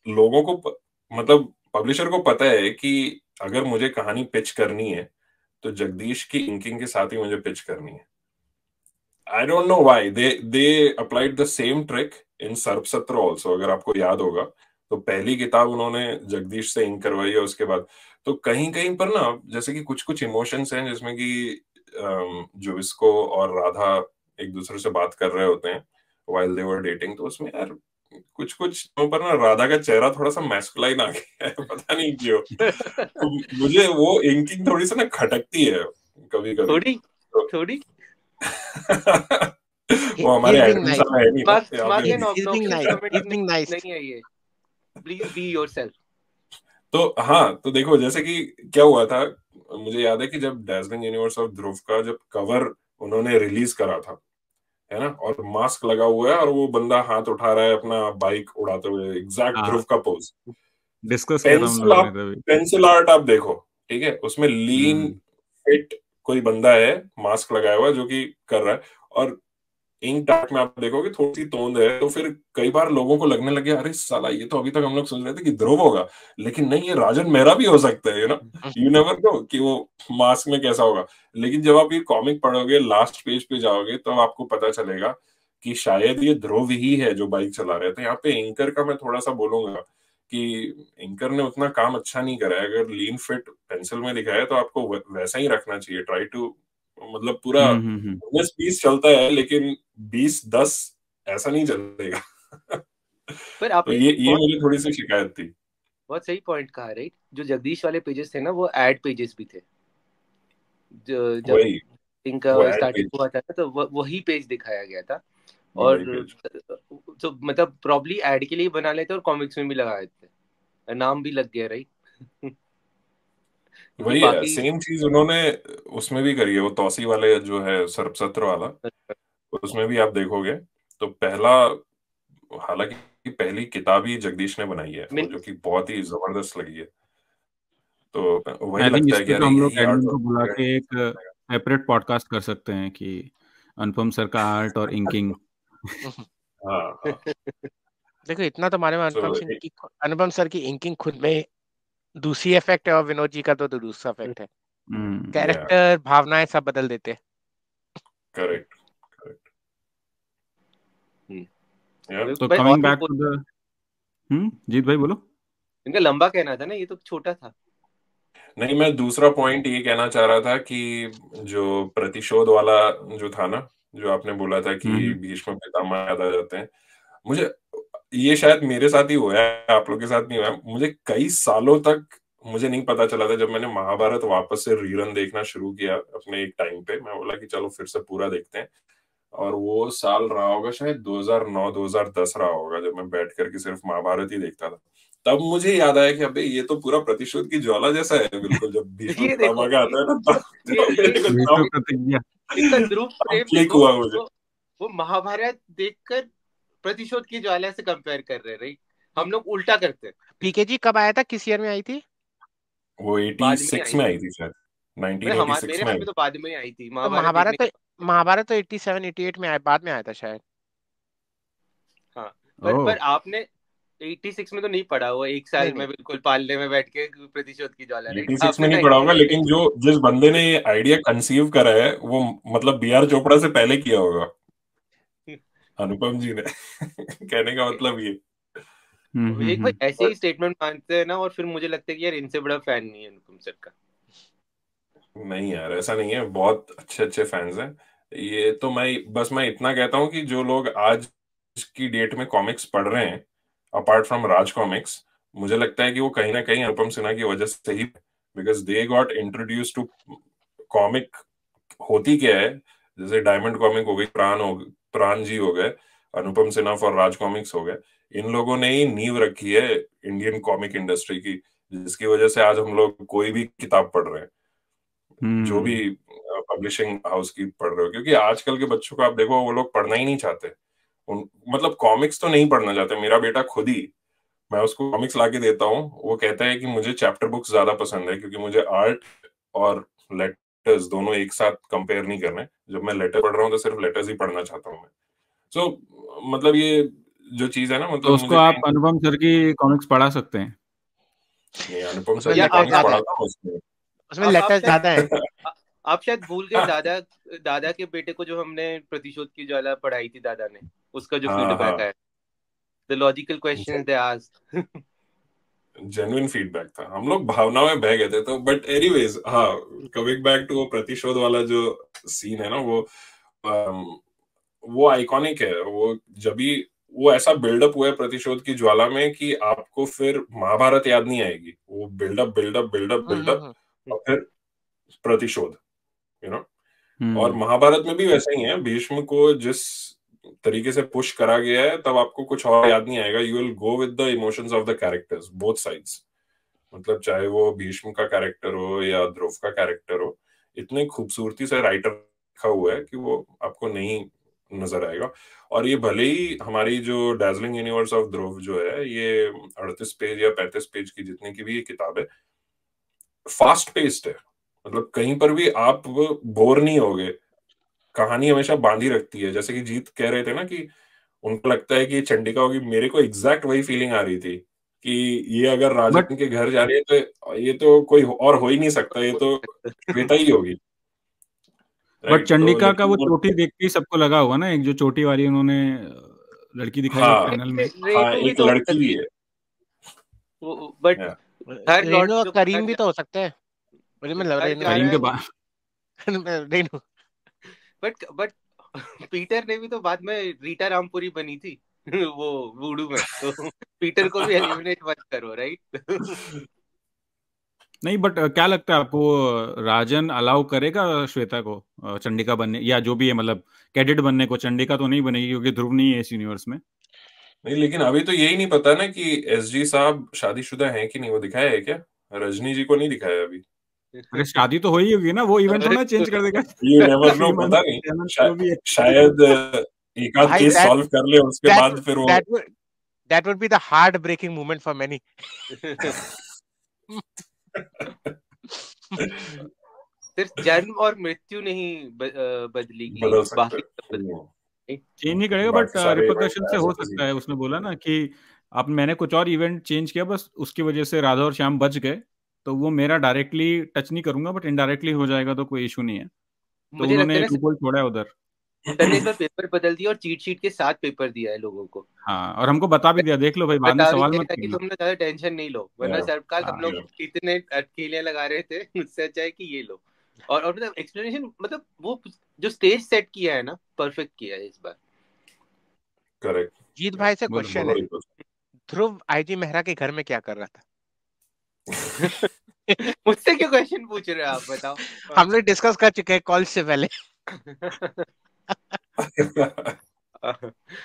लोगों को मतलब पब्लिशर को पता है कि अगर मुझे कहानी पिच करनी है तो जगदीश की इंकिंग के साथ ही मुझे पिच करनी है। I don't know why they applied the same trick in सर्पसत्र ऑल्सो। अगर आपको याद होगा तो पहली किताब उन्होंने जगदीश से इंक करवाई है, उसके बाद तो कहीं कहीं पर ना जैसे कि कुछ कुछ इमोशंस हैं जिसमें कि जो इसको और राधा एक दूसरे से बात कर रहे होते हैं while they were dating, तो उसमें यार कुछ कुछ पर ना राधा का चेहरा थोड़ा सा मैस्कुलाइन आ गया है, पता नहीं क्यों। तो मुझे वो इंकिंग थोड़ी सी ना खटकती है कभी कभी थोड़ी तो थोड़ी वो हमारे he's being एडमिन nice, साहब है नहीं ना यहाँ स्मार्ट पे। And he's being obnoxious nice, comment he's being nice. नहीं है ये, प्लीज बी योरसेल्फ। तो हाँ, तो देखो जैसे कि क्या हुआ था, मुझे याद है कि जब डैज़लिंग यूनिवर्स ऑफ ध्रुव का जब कवर उन्होंने रिलीज करा था, है ना, और मास्क लगा हुआ है और वो बंदा हाथ उठा रहा है अपना बाइक उड़ाते हुए, एग्जैक्ट ध्रुव का पोज। डिस्कस किया था हम लोगों ने तभी। पेंसिल आर्ट आप देखो, ठीक है, उसमें लीन फिट कोई बंदा है मास्क लगाया हुआ जो कि कर रहा है, और इंक आर्ट में आप देखोगे थोड़ी सी तोंद है, तो फिर कई बार लोगों को लगने लगे अरे साला ये तो अभी तक हम लोग सोच रहे थे कि ध्रुव होगा, लेकिन नहीं ये राजन मेहरा भी हो सकता है, यू नेवर नो कि वो मास्क में कैसा होगा। लेकिन जब आप ये कॉमिक पढ़ोगे, लास्ट पेज पे जाओगे, तो आपको पता चलेगा कि शायद ये ध्रुव ही है जो बाइक चला रहे थे। यहाँ पे एंकर का मैं थोड़ा सा बोलूंगा कि एंकर ने उतना काम अच्छा नहीं करा है। अगर लीन फिट पेंसिल में दिखाया है तो आपको वैसा ही रखना चाहिए, ट्राई टू, मतलब पूरा 19-20 चलता है लेकिन 20-10 ऐसा नहीं चलेगा। पर तो आपने ये मुझे थोड़ी सी शिकायत थी। बहुत सही पॉइंट कहा, राइट? जो जगदीश वाले पेजेस थे ना वो एड पेजेस भी थे। जब वही इनका वो एड स्टार्टिंग पेज, हुआ था ना, तो वही पेज दिखाया गया था। वही और पेज, तो मतलब प्रॉब्ली एड के लिए बना लेते और कॉमिक्स में भी लगा देते, नाम भी लग गया, राइट? क्योंकि वही है बाकी सेम चीज उन्होंने उसमें भी करी है। वो तौसी वाले जो है सर्पसत्र वाला, उसमें भी आप देखोगे तो पहला, हालांकि पहली किताब ही जगदीश ने बनाई है वो, जो कि बहुत ही जबरदस्त लगी है। तो वही आई थिंक लगता इस है कि पे तो अरे हम लोग यही आर्ट एडमिन को बुला होगा। के एक सेपरेट पॉडकास्ट कर सकते हैं कि अनुपम सर का आर्ट और इंकिंग। हाँ हाँ। देखो इतना तो मालूम है, So, अनुपम सर की इंकिंग खुद में दूसरी इफेक्ट है और विनोद जी का तो दूसरा इफेक्ट है। yeah. कैरेक्टर, भावनाएं सब बदल देते हैं। Correct correct. Yeah. तो भाई और कमिंग भी बैक टू द जीत भाई बोलो। इनका लंबा कहना था ना, ये तो छोटा था। नहीं, मैं दूसरा पॉइंट ये कहना चाह रहा था कि जो प्रतिशोध वाला जो था ना, जो आपने बोला था कि भीष्म पितामह याद आ जाते हैं, मुझे ये शायद मेरे साथ ही हुआ है, आप लोग के साथ नहीं हुआ है। मुझे कई सालों तक मुझे नहीं पता चला था, जब मैंने महाभारत वापस से रीरन देखना शुरू किया अपने एक टाइम पे, मैं बोला कि चलो फिर से पूरा देखते हैं, और वो साल रहा होगा शायद 2009-2010 रहा होगा जब मैं बैठ करके सिर्फ महाभारत ही देखता था। तब मुझे याद आया कि अबे ये तो पूरा प्रतिशोध की ज्वाला जैसा है बिल्कुल, जब भीष्म ये देखो, पितामह का आता है ना, ये मेरे को विष्णु तब प्रतिज्ञा। इनका ध्रुव प्रेम क्लिक देखो। हुआ मुझे। वो महाभारत देखकर प्रतिशोध की ज्वाला से कंपेयर कर रहे, राइट? हम लोग उल्टा करते हैं। पीके जी कब आया था, किस ईयर में आई थी? वो बाद में 86 आई में थी। आई थी शायद, मेरे 1986 में हाथ आई। में तो बाद में आई थी तो महाभारत देखने के। महाभारत तो 87-88 में आया, बाद में आया था शायद। हाँ, ओह पर आपने 86 में तो नहीं पढ़ा, वो एक साल नहीं में नहीं, बिल्कुल पालने में बैठ के प्रतिशोध की ज्वाला, राइट? 86 में आपने नहीं 90 पढ़ा होगा, लेकिन जो जिस बंदे ने ये आइडिया कंसीव करा है वो मतलब बी.आर. चोपड़ा से पहले किया होगा, अनुपम जी ने। कहने का मतलब ये। एक भाई ऐसे ही स्टेटमेंट मानते हैं ना, और फिर मुझे लगता है कि यार इनसे बड़ा फैन नहीं है अनुपम सर का। नहीं यार, ऐसा नहीं है, बहुत अच्छे अच्छे फैंस हैं। ये तो मैं इतना कहता हूँ कि जो लोग आज की डेट में कॉमिक्स पढ़ रहे हैं अपार्ट फ्रॉम राज कॉमिक्स, मुझे लगता है कि वो कहीं ना कहीं अनुपम सिन्हा की वजह से ही, because they got introduce to comic. होती क्या है, जैसे डायमंड कॉमिक हो गई, प्राण जी हो गए, अनुपम सिन्हा फॉर राज कॉमिक्स हो गए, इन लोगों ने ही नींव रखी है इंडियन कॉमिक इंडस्ट्री की, जिसकी वजह से आज हम लोग कोई भी किताब पढ़ रहे हैं, जो भी पब्लिशिंग हाउस की पढ़ रहे हो। क्योंकि आजकल के बच्चों को आप देखो, वो लोग पढ़ना ही नहीं चाहते। मतलब कॉमिक्स तो नहीं पढ़ना चाहते। मेरा बेटा खुद ही, मैं उसको कॉमिक्स लाके देता हूँ, वो कहता है कि मुझे चैप्टर बुक्स ज्यादा पसंद है, क्योंकि मुझे आर्ट और कैरेक्टर्स दोनों एक साथ कंपेयर नहीं करने। जब मैं लेटर पढ़ रहा हूँ तो सिर्फ लेटर्स ही पढ़ना चाहता हूँ मैं। सो मतलब ये जो चीज है ना, तो मतलब उसको मुझे आप कहीं अनुपम सर की कॉमिक्स पढ़ा सकते हैं। नहीं, अनुपम उसमें सर की या लेटर आप कॉमिक्स आप ज्यादा है, पढ़ाता हूँ उसमें। उसमें आप लेटर शायद ज्यादा है। आ- आप शायद भूल गए दादा दादा के बेटे को, जो हमने प्रतिशोध की ज्वाला पढ़ाई थी दादा ने, उसका जो हाँ फीडबैक हाँ, आया, the logical questions they asked. Genuine feedback था। हम लोग भावना में बह गए थे तो, बट एनीवेज, हाँ, कमिंग बैक टू वो प्रतिशोध वाला जो सीन है ना, वो आइकॉनिक है। वो जब भी वो ऐसा बिल्डअप हुआ है प्रतिशोध की ज्वाला में कि आपको फिर महाभारत याद नहीं आएगी। वो बिल्डअप बिल्डअप बिल्डअप बिल्डअप और फिर प्रतिशोध, यू नो। और महाभारत में भी वैसा ही है। भीष्म को जिस तरीके से पुश करा गया है, तब आपको कुछ और याद नहीं आएगा। You will go with the emotions of the characters, both sides. मतलब चाहे वो भीष्म का कैरेक्टर हो या ध्रुव का कैरेक्टर हो, इतने खूबसूरती से राइटर लिखा हुआ है कि वो आपको नहीं नजर आएगा। और ये भले ही हमारी जो डार्जिलिंग यूनिवर्स ऑफ ध्रुव जो है, ये 38 पेज या 35 पेज की जितनी की भी ये किताब है, फास्ट पेस्ड है। मतलब कहीं पर भी आप बोर नहीं होगे। कहानी हमेशा बांधी रखती है। जैसे कि जीत कह रहे थे ना कि उनको लगता है कि ये चंडिका होगी, मेरे को एग्जैक्ट वही फीलिंग आ रही थी कि ये अगर बट राजन के घर जा रही है तो ये तो कोई और हो ही नहीं सकता, ये तो श्वेता ही होगी, बट राइट? तो चंडिका का लेकिन वो चोटी देख के ही सबको लगा होगा ना, एक जो चोटी वाली उन्होंने लड़की दिखाई वो हाँ पैनल में। हाँ, रेनू भी एक तो हो लड़की सकती भी है है। वो, but Yeah. Her Lord Renu और जो करीम घर भी जा, तो हो सकते हैं। मुझे जो मतलब घर रेनू जा करीम रहा के है वो, बाद रेनू। बट पीटर ने भी तो बाद में रीटा रामपुरी बनी थी वो वुडू में, तो पीटर को भी एलिमिनेट मत करो, राइट? नहीं, बट क्या लगता है आपको, राजन अलाउ करेगा श्वेता को चंडिका बनने, या जो भी है, मतलब कैडेट बनने को? चंडिका तो नहीं बनेगी क्योंकि ध्रुव नहीं है इस यूनिवर्स में। नहीं, लेकिन अभी तो यही नहीं पता ना कि एसजी साहब शादीशुदा हैं कि नहीं। वो दिखाया है क्या? रजनी जी को नहीं दिखाया अभी। अरे शादी तो हो ही होगी ना, वो इवेंट थोड़ा चेंज कर देगा यू नेवर नो, 3 मंथ पता नहीं। 7 जो भी है। शायद एक आध भाई केस सॉल्व कर ले, उसके दैट बाद फिर वो that that would be the heart breaking moment for many. सिर्फ जन्म और मृत्यु नहीं बदलेगी, बदल सकते बाकी सब हैं। बदलेगी। चेंज नहीं करेगा, बट बाकी सारे रिपरकशन इवेंट से एज हो इट इज ही सकता है। उसने बोला ना कि अब मैंने कुछ और इवेंट चेंज किया, बस उसकी वजह से राधा और श्याम बच गए, तो वो मेरा डायरेक्टली टच नहीं करूंगा, बट इनडायरेक्टली हो जाएगा तो कोई इशू नहीं है। तो मुझे लगता उन्होंने है एक ना लूपहोल छोड़ा है उधर। सर ने इस बार पेपर बदल दिया और चीट शीट के साथ पेपर दिया है लोगों को। हाँ, और हमको बता भी दिया, देख लो भाई, बाद में बता भी सवाल दिया मत ताकि करना। तुम ना ज्यादा टेंशन नहीं लो, वरना Yeah, सर्वकाल हम हाँ, लोग yeah. इतने अटकेलियां लगा रहे थे, उससे अच्छा है कि ये लो। और मतलब एक्सप्लेनेशन, मतलब वो जो स्टेज सेट किया है ना, परफेक्ट किया है इस बार। करेक्ट। जीत भाई से बोलो क्वेश्चन बोलो है, रितु। ध्रुव आईजी मेहरा के घर में क्या कर रहा था? मुझसे क्यों क्वेश्चन पूछ रहे हो आप, बताओ। हम लोग डिस्कस कर चुके हैं कॉल से पहले।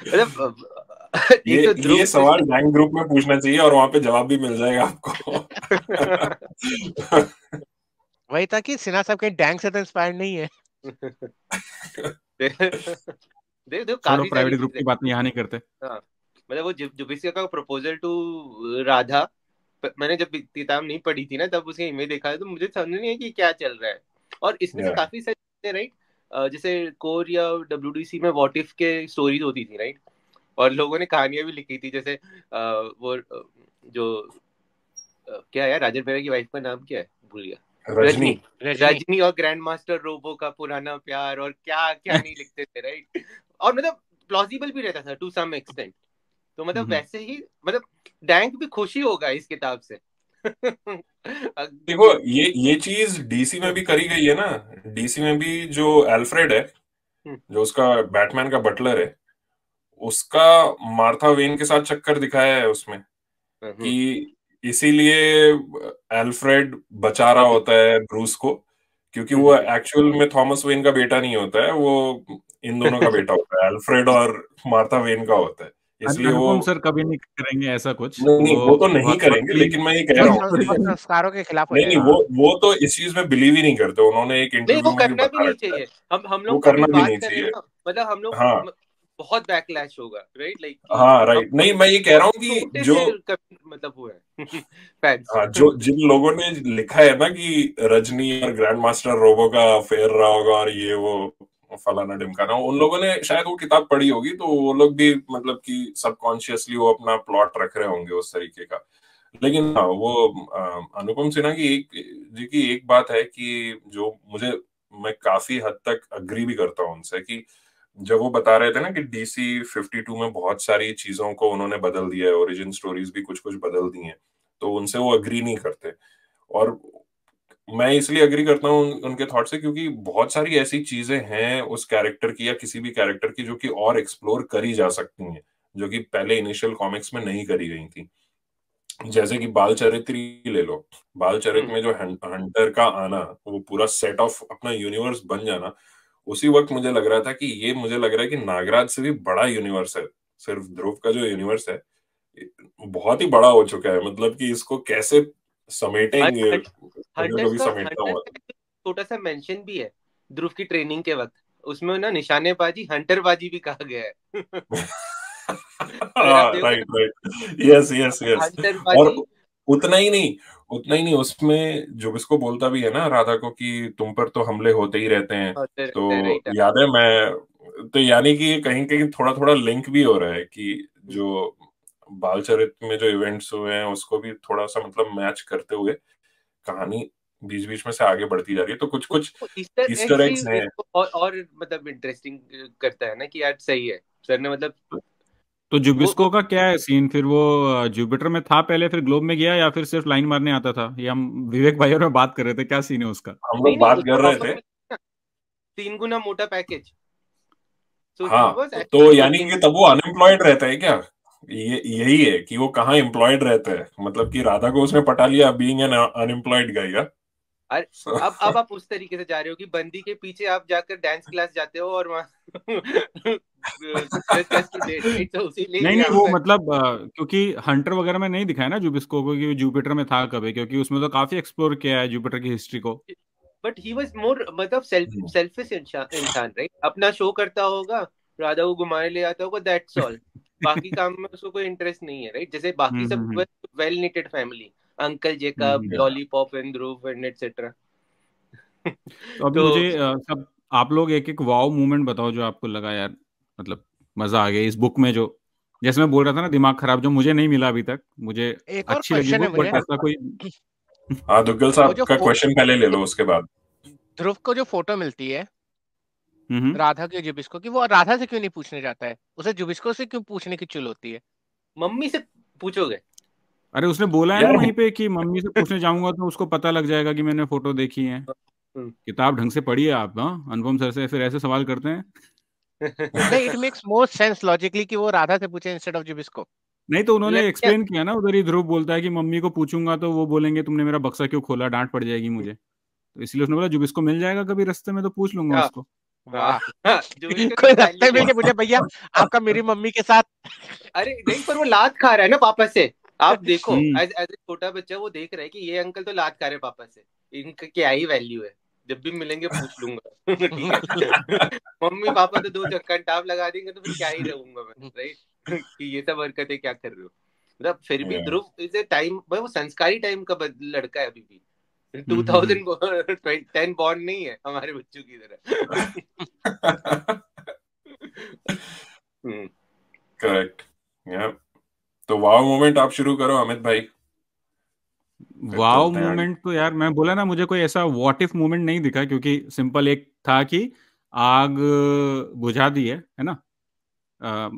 मतलब ये एक तो ध्रुव ये सवाल गैंग ग्रुप में पूछना चाहिए और वहां पे जवाब भी मिल जाएगा आपको। वही था कि सिन्हा साहब कहीं डैंग से तो इंस्पायर्ड नहीं है। देख छोड़ो, काफी सारी प्राइवेट ग्रुप चीजें। की बात यहाँ नहीं करते। हाँ, मतलब वो जुबिस्का का प्रपोजल टू राधा, मैंने जब किताब नहीं पढ़ी थी ना, तब उसके इमेज देखा है, तो मुझे समझ नहीं है कि क्या चल रहा है। और इसमें से Yeah. काफी सारी चीजें, राइट, जैसे कोर या डब्ल्यूडीसी में व्हाट इफ के स्टोरीज होती थी, राइट, और लोगों ने कहानियां भी लिखी थी, जैसे वो जो क्या है, राजन बेरा की वाइफ का नाम क्या है, भूल गया, रजनी। रजनी। रजनी और ग्रैंड मास्टर रोबो का पुराना प्यार, और क्या क्या नहीं लिखते थे, राइट। और मतलब प्लॉजिबल भी रहता था टू सम एक्सटेंट। तो मतलब वैसे ही, मतलब डैंक भी खुशी होगा इस किताब से। देखो, ये चीज डीसी में भी करी गई है ना। डीसी में भी जो एल्फ्रेड है, जो उसका बैटमैन का बटलर है, उसका मार्था वेन के साथ चक्कर दिखाया है उसमें कि इसीलिए एल्फ्रेड बचा रहा होता है ब्रूस को, क्योंकि वो एक्चुअल में थॉमस वेन का बेटा नहीं होता है, वो इन दोनों का बेटा होता है, एल्फ्रेड और मार्था वेन का होता है। इसलिए वो अनुपम सर कभी नहीं करेंगे ऐसा कुछ। नहीं नहीं, वो तो नहीं बहुत करेंगे, clean लेकिन मैं ये कह वो रहा वो हूँ। संस्कारों के खिलाफ हो नहीं नहीं, जाएगा। वो तो इस चीज में बिलीव ही नहीं करते। उन्होंने एक नहीं, वो इंटरव्यू में भी करना भी बता नहीं रखा है। चाहिए। हम वो लोग करना अभी भी बात नहीं कर रहे हैं चाहिए। ना, मतलब हम लोग हाँ, बहुत बैकलैश होगा, राइट? लाइक कि हाँ अब राइट, नहीं मैं ये कह रहा हूँ कि छोटे जो से मतलब हुआ है फैंस। हाँ जो जिन लोगों ने लिखा है ना कि रजनी और ग्रैंड मास्टर रोबो का अफेयर रहा होगा और ये वो फलाना ढिमकाना, उन लोगों ने शायद वो किताब पढ़ी होगी, तो वो लोग भी मतलब कि सबकॉन्शियसली वो अपना प्लॉट रख रहे होंगे उस तरीके का। लेकिन हाँ, वो अनुपम सिन्हा की एक बात है कि जो मुझे, मैं काफी हद तक अग्री भी करता हूँ उनसे, कि जब वो बता रहे थे ना कि DC 52 में बहुत सारी चीजों को उन्होंने बदल दिया है, ओरिजिन स्टोरीज भी कुछ कुछ बदल दी हैं, तो उनसे वो अग्री नहीं करते। और मैं इसलिए अग्री करता हूँ उनके थॉट से, क्योंकि बहुत सारी ऐसी चीजें हैं उस कैरेक्टर की या किसी भी कैरेक्टर की जो कि और एक्सप्लोर करी जा सकती हैं, जो कि पहले इनिशियल कॉमिक्स में नहीं करी गई थी। जैसे कि बाल चरित्र ही ले लो। बाल चरित्र में जो हंटर का आना, वो पूरा सेट ऑफ अपना यूनिवर्स बन जाना, उसी वक्त मुझे लग रहा था कि ये, मुझे लग रहा है कि नागराज से भी बड़ा यूनिवर्स है। सिर्फ ध्रुव का जो यूनिवर्स है बहुत ही बड़ा हो चुका है, मतलब कि इसको कैसे समेटेंगे, अगर हंटर्स कभी का समेटना हुआ तो। छोटा सा मेंशन भी है ध्रुव की ट्रेनिंग के वक्त, उसमें ना निशानेबाजी हंटरबाजी भी कहा गया है। अगर आप देखो right right, yes yes yes. और हंटरबाजी उतना ही नहीं, उसमें जो इसको बोलता भी है ना राधा को कि तुम पर तो हमले होते ही रहते हैं, होते रहते हैं, तो राइट। याद है मैं, तो यानी कि कहीं कहीं थोड़ा थोड़ा लिंक भी हो रहा है कि जो बालचरित्र में जो इवेंट्स हुए हैं उसको भी थोड़ा सा मतलब मैच करते हुए कहानी बीच बीच में से आगे बढ़ती जा रही है, तो कुछ कुछ ईस्टर ईस्टर एग्स ही एग्स हैं। इसको और मतलब इंटरेस्टिंग करता है ना कि यार सही है सर ने, मतलब तो वो जुबिस्को का क्या है सीन फिर? वो जुपिटर में था पहले, फिर ग्लोब में गया, या फिर सिर्फ लाइन मारने आता था? ये हम विवेक भाई और मैं बात कर रहे थे, क्या सीन है उसका? हम नहीं लोग नहीं बात उसको कर रहे ऑफर थे। मिला ना 3 गुना मोटा पैकेज, सो ही हाँ, वाज तो एक्चुअली यानी वर्किंग। कि तब वो अनएम्प्लॉयड रहता है क्या? ये यही है कि वो कहाँ एम्प्लॉयड रहता है, मतलब कि राधा को उसने पटा लिया बीइंग एन अनएम्प्लॉयड गाय का। अरे So, अब आप उस तरीके से जा रहे हो कि बंदी के पीछे आप जाकर डांस क्लास जाते हो और वहाँ जस्ट टू डेट, राइट? तो इसीलिए नहीं नहीं, यहाँ वो पर मतलब क्योंकि हंटर वगैरह में नहीं दिखाया ना जुबिस्को को कि वो जुपिटर में था कभी, क्योंकि उसमें तो काफी एक्सप्लोर किया है जुपिटर की हिस्ट्री को। बट ही वाज मोर मतलब सेल्फिश इंसान, राइट? अपना शो करता होगा, राधा को घुमाने ले आता होगा, दैट्स ऑल। बाकी काम में उसको कोई इंटरेस्ट नहीं है, राइट? जैसे बाकी सब hmm. Well knitted family, uncle Jacob, hmm. Lollipop and Dhruv and etcetera. तो अभी तो मुझे सब आप लोग एक एक वाव मोमेंट बताओ जो आपको लगा यार, मतलब मजा आ गया इस बुक में। जो जैसे मैं बोल रहा था ना, दिमाग खराब, जो मुझे नहीं मिला अभी तक। मुझे एक और अच्छी लगी क्वेश्चन है बुक, मुझे। बट ऐसा कोई हाँ दुग्गल वो साहब जो का क्वेश्चन पहले ले लो, उसके बाद। ध्रुव को जो फोटो मिलती है हम्म। राधा की जुबिस्को की, वो राधा से क्यों नहीं पूछने जाता है? उसे जुबिस्को से क्यों पूछने की चुल होती है? मम्मी से पूछोगे? अरे उसने बोला है ना यार वहीं पे कि मम्मी से पूछने जाऊंगा तो उसको पता लग जाएगा कि मैंने फोटो देखी है। हम्म। किताब ढंग से पढ़िए आप, हाँ, अनुपम सर से फिर ऐसे सवाल करते हैं। नहीं, it makes more sense logically कि वो राधा से पूछे इंस्टेड ऑफ जुबिस्को। नहीं तो उन्होंने लड़कियां एक्सप्लेन किया ना उधर ही, ध्रुव बोलता है कि मम्मी को पूछूंगा तो वो बोलेंगे तुमने मेरा बक्सा क्यों खोला, डांट पड़ जाएगी मुझे। तो इसलिए उसने बोला जुबिस्को मिल जाएगा कभी रास्ते में तो पूछ लूंगा हाँ, उसको। वाह। जो इसका कोई तो रास्ते वैल्यू में नहीं। कि मुझे भैया आपका मेरी मम्मी के साथ। अरे नहीं, पर वो लात खा रहा है ना पापा से। आप देखो हम्म। एज एज ए छोटा बच्चा वो देख रहा है कि ये अंकल तो लात खा रहे पापा से, इनका क्या ही वैल्यू है, जब भी मिलेंगे पूछ लूंगा। ठीक है। मम्मी पापा तो 2 चक्कर टाप लगा देंगे तो फिर क्या ही रहूंगा मैं, राइट? कि ये सब हरकतें क्या कर रहे हो। मतलब फिर भी Yeah. Dhruv is a time भाई, वो संस्कारी टाइम का लड़का है अभी भी। हम्म। 2010 बॉर्न नहीं है हमारे बच्चों की तरह। हम्म। करेक्ट। या तो वाव मोमेंट आप शुरू करो अमित भाई, फिर वाव चलते हैं आगे। मोमेंट तो यार मैं बोला ना, मुझे कोई ऐसा व्हाट इफ मोमेंट नहीं दिखा, क्योंकि सिंपल एक था कि आग बुझा दी है ना?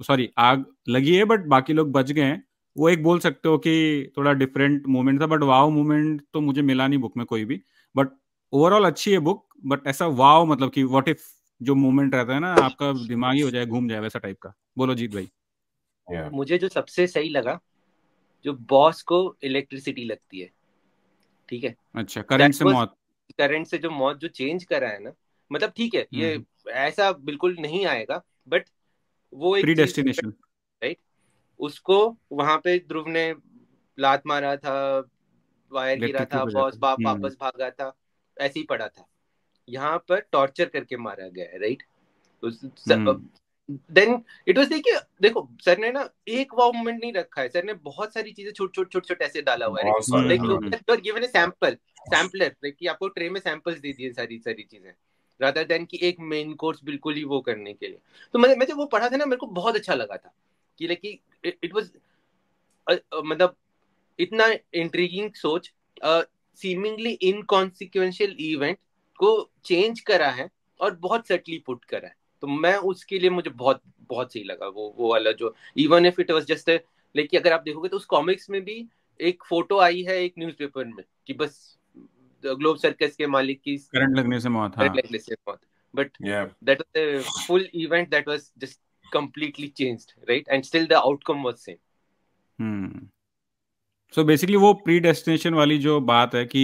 सॉरी, आग लगी है बट बाकी लोग बच गए हैं। वो एक बोल सकते हो कि थोड़ा डिफरेंट मोमेंट था, बट वाव मोमेंट तो मुझे मिला नहीं बुक में कोई भी। बट ओवरऑल अच्छी है बुक, बट ऐसा वाव मतलब कि व्हाट इफ जो मोमेंट रहता है ना, आपका दिमाग ही हो जाए, घूम जाए, वैसा टाइप का। बोलो जीत भाई। Yeah. मुझे जो सबसे सही लगा, जो बॉस को इलेक्ट्रिसिटी लगती है, ठीक है, अच्छा, दैट करंट से वाज मौत। करंट से जो मौत जो चेंज करा है ना, मतलब ठीक है ये हम्म। ऐसा बिल्कुल नहीं आएगा, बट वो एक प्री चीज, डेस्टिनेशन। राइट? उसको वहां पे ध्रुव ने लात मारा था, वायर गिरा इलेक्ट्रिक था, हो बॉस जाता है। वापस भागा था, ऐसे ही पड़ा था। यहाँ पर टॉर्चर करके मारा गया है, right? Then it was like, देखो सर ने ना एक वाव मोमेंट नहीं रखा है, सर ने बहुत सारी चीजें छोट ऐसे डाला हुआ है, बहुत सारे, लाइक हाँ। You are given a sampler, like कि आपको ट्रे में सैंपल्स दे दिए सारी चीजें, रादर देन कि एक मेन कोर्स बिल्कुल ही वो करने के लिए। तो मैं जब वो पढ़ा था ना, मेरे को बहुत अच्छा लगा था कि लाइक इट वाज मतलब इतना इंट्रिगिंग सोच, सीमिंगली इनकॉन्सिक्वेंशियल इवेंट को चेंज करा है और बहुत सटली पुट करा है। तो मैं उसके लिए मुझे बहुत बहुत सही लगा वो वाला जो, even if it was just like, अगर आप देखोगे तो उस कॉमिक्स में भी एक फोटो आई है एक न्यूज़पेपर में कि बस ग्लोब सर्कस के मालिक की करंट लगने से मौत, हाँ। करंट लगने से मौत, but Yeah. that was a full event that was just completely changed, right? And still the outcome was same. So basically वो प्री डेस्टिनेशन वाली जो बात है कि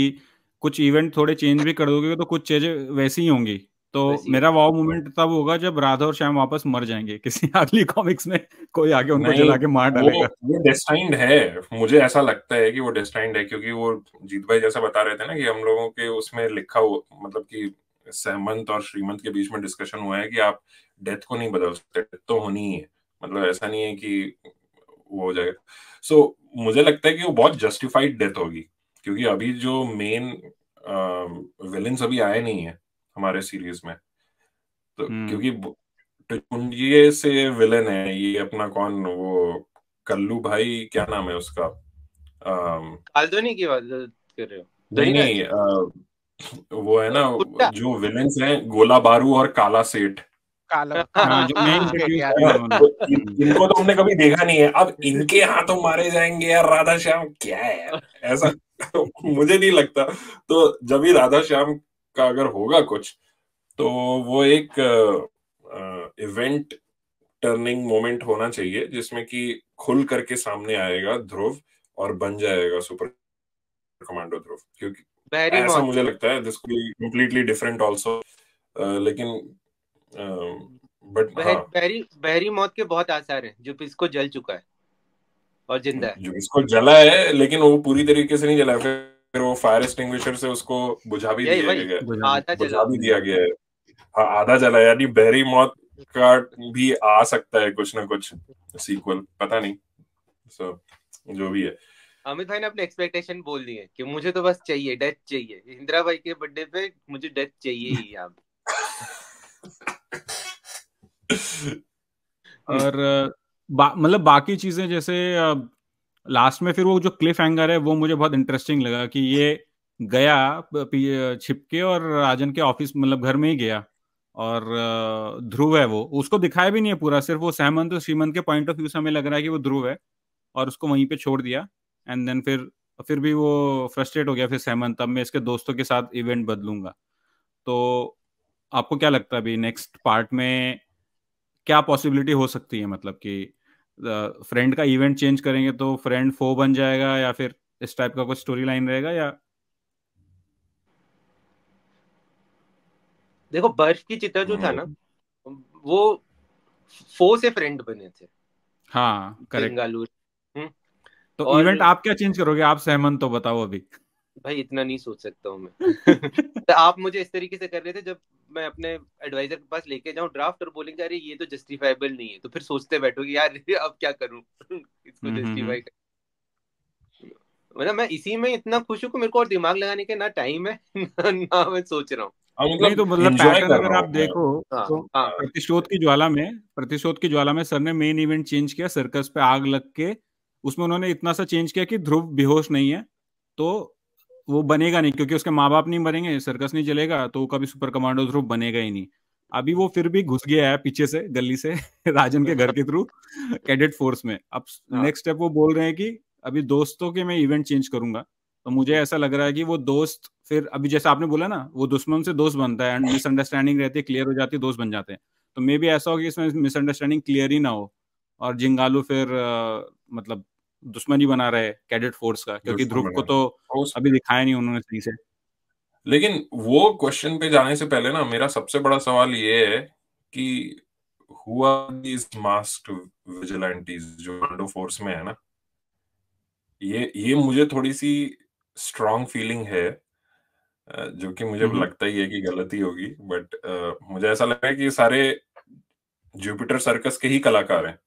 कुछ इवेंट थोड़े चेंज भी कर दोगे तो कुछ चीजें वैसी ही होंगी। तो वैसी मेरा वाव मोमेंट तब होगा जब राधा और श्याम वापस मर जाएंगे किसी अगली कॉमिक्स में, कोई आके उनको नहीं, जला के मार डालेगा। वो डेस्टाइंड है, मुझे ऐसा लगता है कि वो डेस्टाइंड है, क्योंकि वो जीत भाई जैसा बता रहे थे ना कि हम लोगों के उसमें लिखा हुआ, मतलब कि सहमंत और श्रीमंत के बीच में डिस्कशन हुआ है कि आप डेथ को नहीं बदल सकते, डेथ तो होनी ही है, मतलब ऐसा नहीं है कि वो हो जाएगा। सो मुझे लगता है कि वो बहुत जस्टिफाइड डेथ होगी, क्योंकि अभी जो मेन विलेंस अभी आए नहीं है हमारे सीरीज में, तो क्योंकि टुनजिए से विलेन है ये अपना, कौन वो, कल्लू भाई, क्या नाम है उसका, काल्दोनी की बात कर रहे हो? नहीं धनीराज? नहीं, वो है ना गुड्डा? जो विलेंस हैं, गोला बारू और काला सेठ। कालो हाँ, जो नए सेठ इंट्रोड्यूस याद किए है। उन्होंने। तो इनको तो हमने कभी देखा नहीं है, अब इनके हाथों मारे जाएंगे यार राधा श्याम, क्या है यार ऐसा मुझे नहीं लगता। तो जब भी राधा श्याम का अगर होगा कुछ, तो वो एक इवेंट टर्निंग मोमेंट होना चाहिए जिसमें कि खुल करके सामने आएगा ध्रुव और बन जाएगा सुपर कमांडो ध्रुव, क्योंकि बहरी ऐसा मौत। मुझे लगता है, this could be completely different also, लेकिन बट हाँ, बहरी मौत के बहुत आसार हैं, जो इसको जल चुका है और जिंदा है। जो इसको जला है, लेकिन वो पूरी तरीके से नहीं जला, फिर वो फायर एक्सटिंग्विशर से उसको बुझा भी यही दिया वही गया, आधा जला बुझा भी हुआ दिया गया है। हाँ, आधा जला, यानी बहरी मौत का भी आ सकता है कुछ ना कुछ सीक्वल, पता नहीं। सो जो भी है, अमित भाई ने अपने एक्सपेक्टेशन बोल दिए कि मुझे तो बस चाहिए, डेथ चाहिए इंदिरा भाई के बर्थडे पे, मुझे डेथ चाहिए ही यहाँ। और मतलब बाकी चीजें जैसे लास्ट में फिर वो जो क्लिफ हैंगर है वो मुझे बहुत इंटरेस्टिंग लगा कि ये गया छिपके और राजन के ऑफिस, मतलब घर में ही गया, और ध्रुव है वो, उसको दिखाया भी नहीं है पूरा, सिर्फ वो सहमंत और श्रीमंत के पॉइंट ऑफ व्यू से हमें लग रहा है कि वो ध्रुव है, और उसको वहीं पे छोड़ दिया। एंड देन फिर भी वो फ्रस्ट्रेट हो गया, फिर सहमंत, अब मैं इसके दोस्तों के साथ इवेंट बदलूंगा। तो आपको क्या लगता है अभी नेक्स्ट पार्ट में क्या पॉसिबिलिटी हो सकती है, मतलब कि फ्रेंड का इवेंट चेंज करेंगे तो फ्रेंड फो बन जाएगा, या फिर इस टाइप का कुछ स्टोरी लाइन रहेगा, या देखो बर्फ की चिता जो था ना, वो फो से फ्रेंड बने थे, हाँ करेक्ट। बेंगालुरु। तो और इवेंट आप क्या चेंज करोगे, आप सहमत तो बताओ अभी। भाई इतना नहीं सोच सकता हूँ मैं तो आप मुझे इस तरीके से कर रहे थे, जब मैं अपने एडवाइजर के पास लेके जाऊं ड्राफ्ट और बोलेंगे अरे ये तो जस्टिफाइबल नहीं है, तो फिर सोचते बैठो कि यार अब क्या करूं इसको जस्टिफाई कर। मतलब मैं इसी में इतना खुश हूँ कि मेरे को और दिमाग लगाने के ना टाइम है ना मैं सोच रहा हूँ। नहीं तो मतलब मतलब एंजॉय पैटर्न कर अगर रहा आप हूँ मैं। देखो हाँ तो हाँ प्रतिशोध की ज्वाला में सर ने मेन इवेंट चेंज किया, सर्कस पे आग लग के, उसमें उन्होंने इतना सा चेंज किया कि ध्रुव बेहोश नहीं है, तो वो बनेगा नहीं, क्योंकि उसके माँ बाप नहीं मरेंगे, सर्कस नहीं चलेगा, तो वो कभी सुपर कमांडो ध्रुव बनेगा ही नहीं। अभी वो फिर भी घुस गया है पीछे से गली से राजन के घर के थ्रू कैडेट फोर्स में। अब हाँ नेक्स्ट स्टेप वो बोल रहे हैं कि अभी दोस्तों के मैं इवेंट चेंज करूंगा। तो मुझे ऐसा लग रहा है कि वो दोस्त फिर अभी जैसे आपने बोला ना, वो दुश्मन से दोस्त बनता है, मिसअंडरस्टैंडिंग रहती है, क्लियर हो जाती है, दोस्त बन जाते हैं। तो मे भी ऐसा हो कि इसमें मिसअंडरस्टैंडिंग क्लियर ही ना हो, और जिंगालू फिर मतलब दुश्मनी बना रहे कैडेट फोर्स का, क्योंकि दुश्मन ध्रुव को बना तो हो अभी सकता है। दिखाया नहीं उन्होंने सही से। लेकिन वो क्वेश्चन पे जाने से पहले ना, मेरा सबसे बड़ा सवाल ये है कि who are these masked vigilantes जो कमांडो फोर्स में है ना, ये मुझे थोड़ी सी स्ट्रांग फीलिंग है, जो कि मुझे लगता ही है कि गलती होगी, बट मुझे ऐसा लग रहा है कि ये सारे जुपिटर सर्कस के ही कलाकार हैं,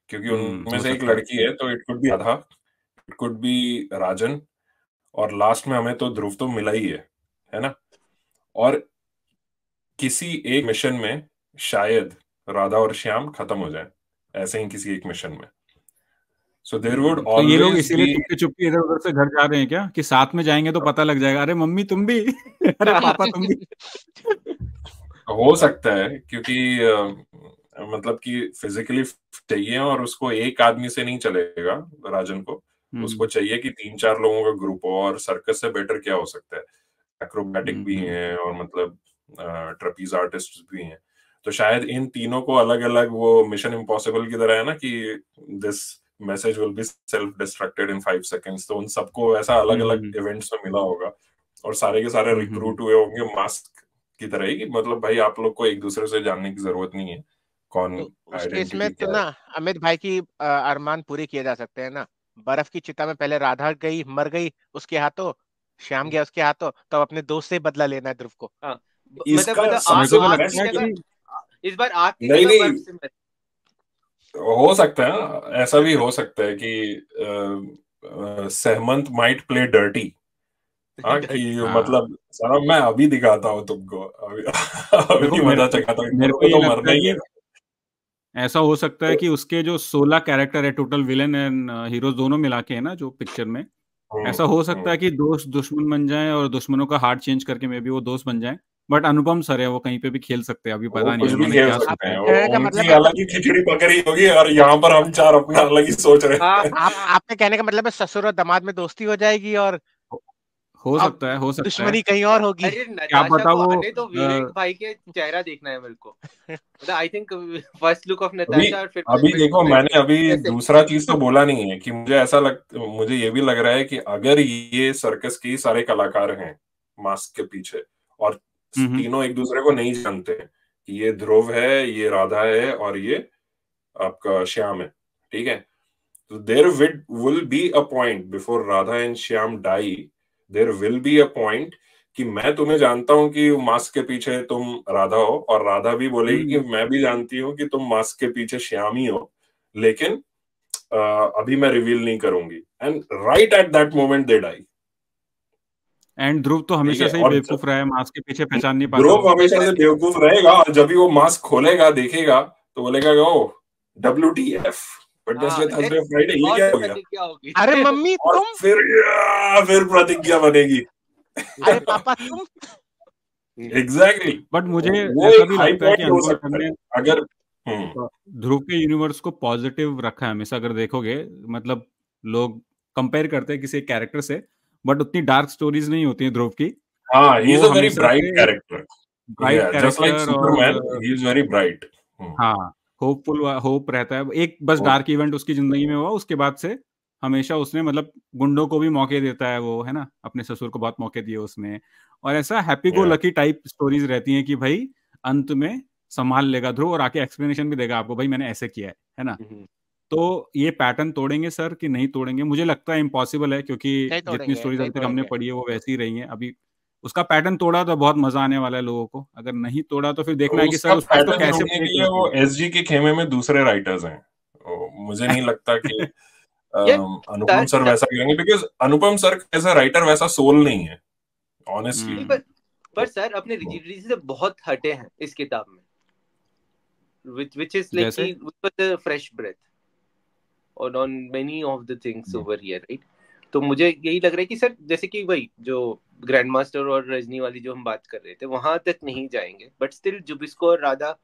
क्योंकि उनमें हो से एक सकता है। लड़की है, तो it could be Radha, it could be Rajan, और लास्ट में हमें तो ध्रुव तो मिला ही है ना। और किसी एक मिशन में शायद राधा और श्याम खत्म हो जाए, ऐसे ही किसी एक मिशन में। सो देयर वुड तो ये लोग ऑलवेज इसीलिए बी, चुपके चुपके इधर उधर से घर जा रहे हैं क्या, कि साथ में जाएंगे तो पता लग जाएगा, अरे मम्मी तुम भी अरे पापा तुम भी। हो सकता है, क्योंकि मतलब कि फिजिकली चाहिए, और उसको एक आदमी से नहीं चलेगा राजन को, उसको चाहिए कि 3-4 लोगों का ग्रुप हो, और सर्कस से बेटर क्या हो सकता है। एक्रोबैटिक भी हैं, और मतलब ट्रेपीज आर्टिस्ट भी हैं, तो शायद इन तीनों को अलग अलग, वो मिशन इम्पॉसिबल की तरह है ना, कि this message will be self distracted in 5 seconds, तो उन सबको ऐसा अलग अलग इवेंट्स में मिला होगा, और सारे के सारे रिक्रूट हुए होंगे मास्क की तरह ही, कि मतलब भाई आप लोग को एक दूसरे से जानने की जरूरत नहीं है कौन तो उस केस में आइडेंटिटी तो क्या ना है। अमित भाई की अरमान पूरे किए जा सकते हैं ना। बर्फ की चिता में पहले राधा गई, मर गई उसके हाथों, श्याम गया उसके हाथों, तब अपने दोस्त से ही बदला लेना है ध्रुव को। हाँ, इसका मतलब मेरे को तो आग लगता की है बेस्ट, जगह, कि इस बार आग की नहीं जगह नहीं, बर्फ से मर। हो सकता है, ऐसा भी हो सकता है कि सहमंत माइट प्ले डर्टी, हाँ, कि हाँ, मतलब सारा मैं अभी दिखाता हूँ तुमको, अभी देखो अभी मजा चखाता हूँ, इन मेरे दोनों को को ये तो लगता मरना है ही है। कि ऐसा हो सकता है कि उसके जो 16 कैरेक्टर है टोटल, विलेन एंड हीरोज दोनों मिला के है ना जो पिक्चर में, हम्म, ऐसा हो सकता हम्म। है कि दोस्त दुश्मन बन जाएं और दुश्मनों का हार्ट चेंज करके मे भी वो दोस्त बन जाएं। बट अनुपम सर है, वो कहीं पे भी खेल सकते हैं, अभी वो पता नहीं कुछ है भी उन्होंने खेल क्या सकते सोचा हैं, है। वो कहने का उनकी मतलब है अलग ही खिचड़ी पकड़ी होगी, और यहाँ पर हम चार अपना अलग ही सोच रहे हाँ, हैं। आपके कहने का मतलब है ससुर और दामाद में दोस्ती हो जाएगी, और हो अब सकता है, हो सकता है। दुश्मनी कहीं और होगी। अरे क्या नताशा पता को वो आने तो, विवेक भाई के चेहरा देखना है मेरे को। मतलब I think first look of अभी नताशा और फिर अभी देखो, विवेक मैंने अभी कैसे। दूसरा चीज तो बोला नहीं है, कि मुझे ऐसा मुझे ये भी लग रहा है कि अगर ये सर्कस के ही सारे कलाकार हैं मास्क के पीछे, और हम्म तीनों एक दूसरे को नहीं जानते हैं, कि ये ध्रुव है, ये राधा है, और ये आपका श्याम है, ठीक है, तो there will be a point before Radha and Shyam die, there will be a point कि मैं तुम्हें जानता हूं कि मास्क के पीछे तुम राधा हो, और राधा भी बोलेगी कि हम्म मैं भी जानती हूँ कि तुम मास्क के पीछे श्याम ही हो, लेकिन अभी मैं रिवील नहीं करूंगी, and right at that moment they die. And Dhruv तो ठीक हमेशा है, से ही और बेवकूफ रहा है, मास्क के पीछे पहचान नहीं पाता ध्रुव वो। हमेशा से बेवकूफ रहेगा, और जब भी वो मास्क खोलेगा देखेगा, तो बोलेगा ओ WTF, हाँ, वेडनेसडे थर्सडे फ्राइडे, ये और क्या फिर हो गया। प्रतिज्ञा होगी। अरे मम्मी और तुम, फिर प्रतिज्ञा बनेगी। अरे पापा तुम। Exactly exactly. बट मुझे वो ऐसा एक भी हाई लगता है कि पॉइंट हो अनुपम सकता सर है ने अगर। ध्रुव के यूनिवर्स को पॉजिटिव रखा है हमेशा, अगर देखोगे। मतलब लोग कंपेयर करते हैं किसी एक कैरेक्टर से, बट उतनी डार्क स्टोरीज नहीं होती हैं ध्रुव की। हाँ, ही इज वो अ वेरी हमेशा ब्राइट से एक कैरेक्टर, ब्राइट या जस्ट लाइक कैरेक्टर, सुपरमैन, और ही इज वेरी ब्राइट। हाँ, होपफुल, होप रहता है। एक बस डार्क इवेंट उसकी जिंदगी में हुआ, उसके बाद से हमेशा उसने मतलब गुंडों को भी मौके देता है वो, है ना, अपने ससुर को बहुत मौके दिए उसने। और ऐसा हैप्पी गो या लकी टाइप स्टोरीज रहती हैं कि भाई अंत में संभाल लेगा ध्रुव, और आके एक्सप्लेनेशन भी देगा आपको, भाई मैंने ऐसे किया है ना। तो ये पैटर्न तोड़ेंगे सर कि नहीं तोड़ेंगे, मुझे लगता है इम्पॉसिबल है, क्योंकि नहीं जितनी तोड़ेंगे, स्टोरीज नहीं अभी तक हमने तोड़ेंगे। पढ़ी है वो वैसी ही रही हैं। अभी उसका पैटर्न तोड़ा तो बहुत मजा आने वाला है लोगों को, अगर नहीं तोड़ा तो फिर देखना है कि उसका सर उसको पैटर्न कैसे ढूंढने प्ले के लिए करते वो हैं। SG के खेमे में दूसरे राइटर्स हैं, मुझे नहीं लगता कि ये अनुपम सर वैसा करेंगे, because Anupam sir as a writer वैसा सोल नहीं है, ऑनेस्टली। नहीं, हम्म पर सर अपने रिजिडिटी से बहुत हटे हैं इस किताब में, which is like जैसे कि with a fresh breath on many of the things over here, right? तो मुझे यही लग रहा है कि सर जैसे कि वही जो ग्रैंड मास्टर और रजनी वाली जो हम बात कर रहे थे वहां तक नहीं जाएंगे, बट स्टिल जुबिस्को और Radha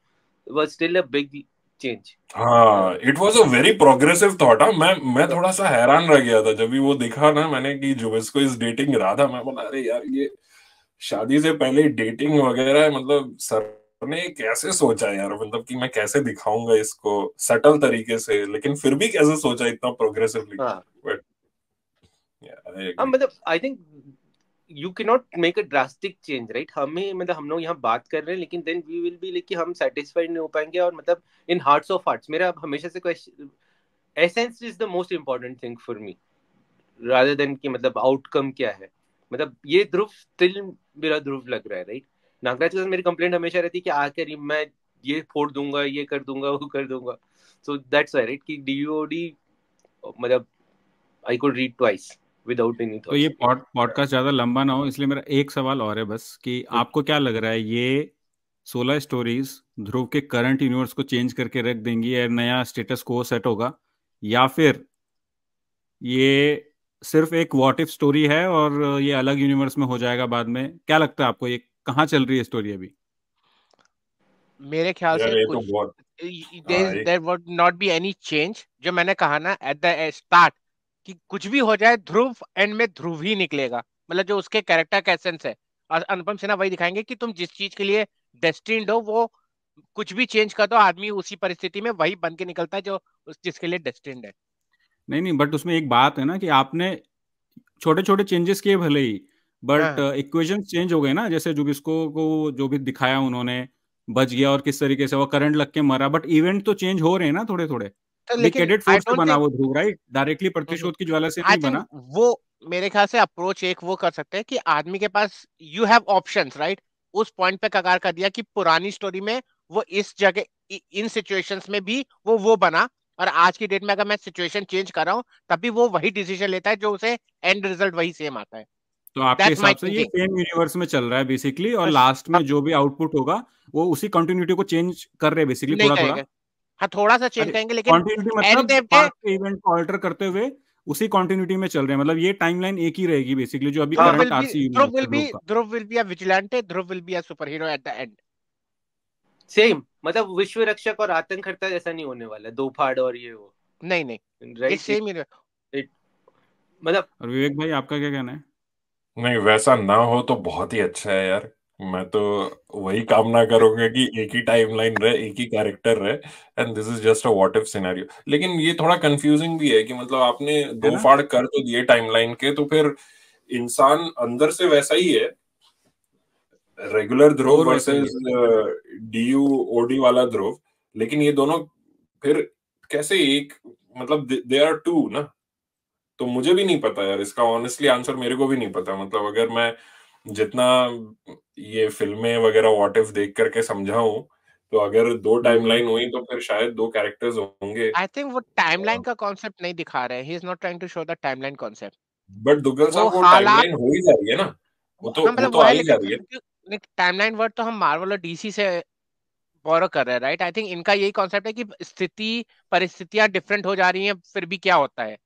was still a big change. हाँ, it was a very progressive thought. हाँ, मैं थोड़ा सा हैरान रह गया था जब भी वो दिखा ना मैंने, कि जुबिस्को इज डेटिंग राधा, मैं बोला अरे यार, ये शादी से पहले डेटिंग वगैरह, मतलब सर ने कैसे सोचा यार, मतलब कि मैं कैसे दिखाऊंगा इसको सटल तरीके से, लेकिन फिर भी कैसे सोचा इतना प्रोग्रेसिवली। हाँ, बट आई एग्री। मतलब I think you can not make a drastic change, right? हमें मतलब हम लोग यहाँ बात कर रहे हैं, लेकिन then we will be like कि हम सेटिस्फाइड नहीं हो पाएंगे, और मतलब इन हार्ट्स ऑफ हार्ट्स मेरा हमेशा से question, essence is the most important thing for me, rather than कि मतलब आउटकम क्या है। मतलब ये ध्रुव स्टिल मेरा ध्रुव लग रहा है, राइट? नागराज के साथ मेरी कंप्लेंट हमेशा रहती है कि आखिर मैं ये फोड़ दूंगा, ये कर दूंगा, वो कर दूंगा. So that's why, right, कि DOD मतलब I could read twice without any तो ये thoughts. पॉडकास्ट ज्यादा लंबा ना हो, इसलिए मेरा एक सवाल और है बस, कि आपको क्या लग रहा है, ये 16 स्टोरीज ध्रुव के करंट यूनिवर्स को चेंज करके रख देंगी या नया स्टेटस को सेट होगा, या फिर ये सिर्फ एक व्हाट इफ स्टोरी है और ये अलग यूनिवर्स में हो जाएगा बाद में? क्या लगता है आपको, ये कहाँ चल रही है स्टोरी अभी? मेरे ख्याल यार से ये तो कुछ बहुत there would not be any change. जो मैंने कहा ना एट द स्टार्ट, कि कुछ भी हो जाए ध्रुव एंड में ध्रुव ही निकलेगा. मतलब जो उसके कैरेक्टर का एसेंस है, और अनुपम सिन्हा वही दिखाएंगे कि तुम जिस चीज के लिए डेस्टिन्ड हो, वो कुछ भी चेंज कर दो, आदमी उसी परिस्थिति में वही बन के निकलता है जो जिसके लिए डेस्टिन्ड है. नहीं नहीं, बट उसमें एक बात है ना कि आपने छोटे छोटे चेंजेस किए भले ही, बट हाँ. इक्वेशन चेंज हो गए ना, जैसे जुबिस्को को जो भी दिखाया उन्होंने, बच गया और किस तरीके से वो करंट लग के मरा, बट इवेंट तो चेंज हो रहे हैं ना थोड़े थोड़े. तो अभी लेकिन कैडेट आई फोर्स से डोंट बना थिंक, वो ध्रुव, राइट? डायरेक्टली प्रतिशोध की ज्वाला से आई नहीं थिंक बना. वो, मेरे ख्याल से अप्रोच एक वो कर सकते हैं कि आदमी के पास यू हैव ऑप्शंस, राइट. उस पॉइंट पे कगार कर दिया कि पुरानी स्टोरी में वो इस जगह इन सिचुएशंस में भी वो बना, और आज की डेट में अगर मैं सिचुएशन चेंज कर रहा हूँ तब भी वो वही डिसीजन लेता है जो उसे एंड रिजल्ट वही सेम आता है. तो आपके दैट्स माय हिसाब से ये थिंकिंग. सेम यूनिवर्स में चल रहा है बेसिकली, और बस लास्ट में अब जो भी आउटपुट होगा वो उसी कंटिन्यूटी को चेंज कर रहे हैं बेसिकली, नहीं थोड़ा थोड़ा. करेंगे. हाँ, थोड़ा सा चेंज अरे करेंगे लेकिन कंटिन्यूटी एंड मतलब पे. पास्ट के इवेंट को ऑल्टर करते हुए उसी कंटिन्यूटी में चल रहे हैं, मतलब ये टाइमलाइन एक ही रहेगी बेसिकली, जो अभी ध्रुव हाँ will current be RC Dhruv universe will है बी ध्रुव का. Dhruv will be a vigilante, Dhruv will be a super hero at the end. Same, मतलब विश्व रक्षक और आतंककर्ता जैसा नहीं होने वाला, दो फाड़ और ये वो, नहीं नहीं, ये राइट. सेम ही. मतलब और विवेक भाई आपका क्या कहना है? नहीं, वैसा ना हो तो बहुत ही अच्छा है यार. मैं तो वही कामना करूंगा कि एक ही टाइमलाइन रहे, एक ही कैरेक्टर रहे, and this is just a what if scenario. लेकिन ये थोड़ा कंफ्यूजिंग भी है कि मतलब आपने है दो ना? फाड़ कर तो दिए टाइमलाइन के, तो फिर इंसान अंदर से वैसा ही है, रेगुलर ध्रुव कोर वैसा ही है. वर्सेस DU OD वाला ध्रुव. लेकिन ये दोनों फिर कैसे एक, मतलब दे आर टू ना. तो मुझे भी नहीं पता यार, इसका ऑनेस्टली आंसर मेरे को भी नहीं पता. मतलब अगर मैं जितना ये फिल्में वगैरह व्हाट इफ देख करके समझा हूं, तो अगर दो हम्म. टाइमलाइन हुई तो फिर शायद दो कैरेक्टर्स होंगे. आई थिंक वो टाइमलाइन का कॉन्सेप्ट नहीं दिखा रहे हैं. He is not trying to show the timeline concept. But Duggal वो साहब वो हालात, टाइमलाइन हो ही जा रही है ना. हाँ वो मतलब तो वो आ है, ही जा लेकिन रही है. टाइमलाइन वर्ड तो हम मार्वल और डीसी से बोरो कर रहे हैं, राइट. आई थिंक इनका यही कॉन्सेप्ट है कि स्थिति परिस्थितियां डिफरेंट हो जा रही हैं, फिर भी क्या होता है.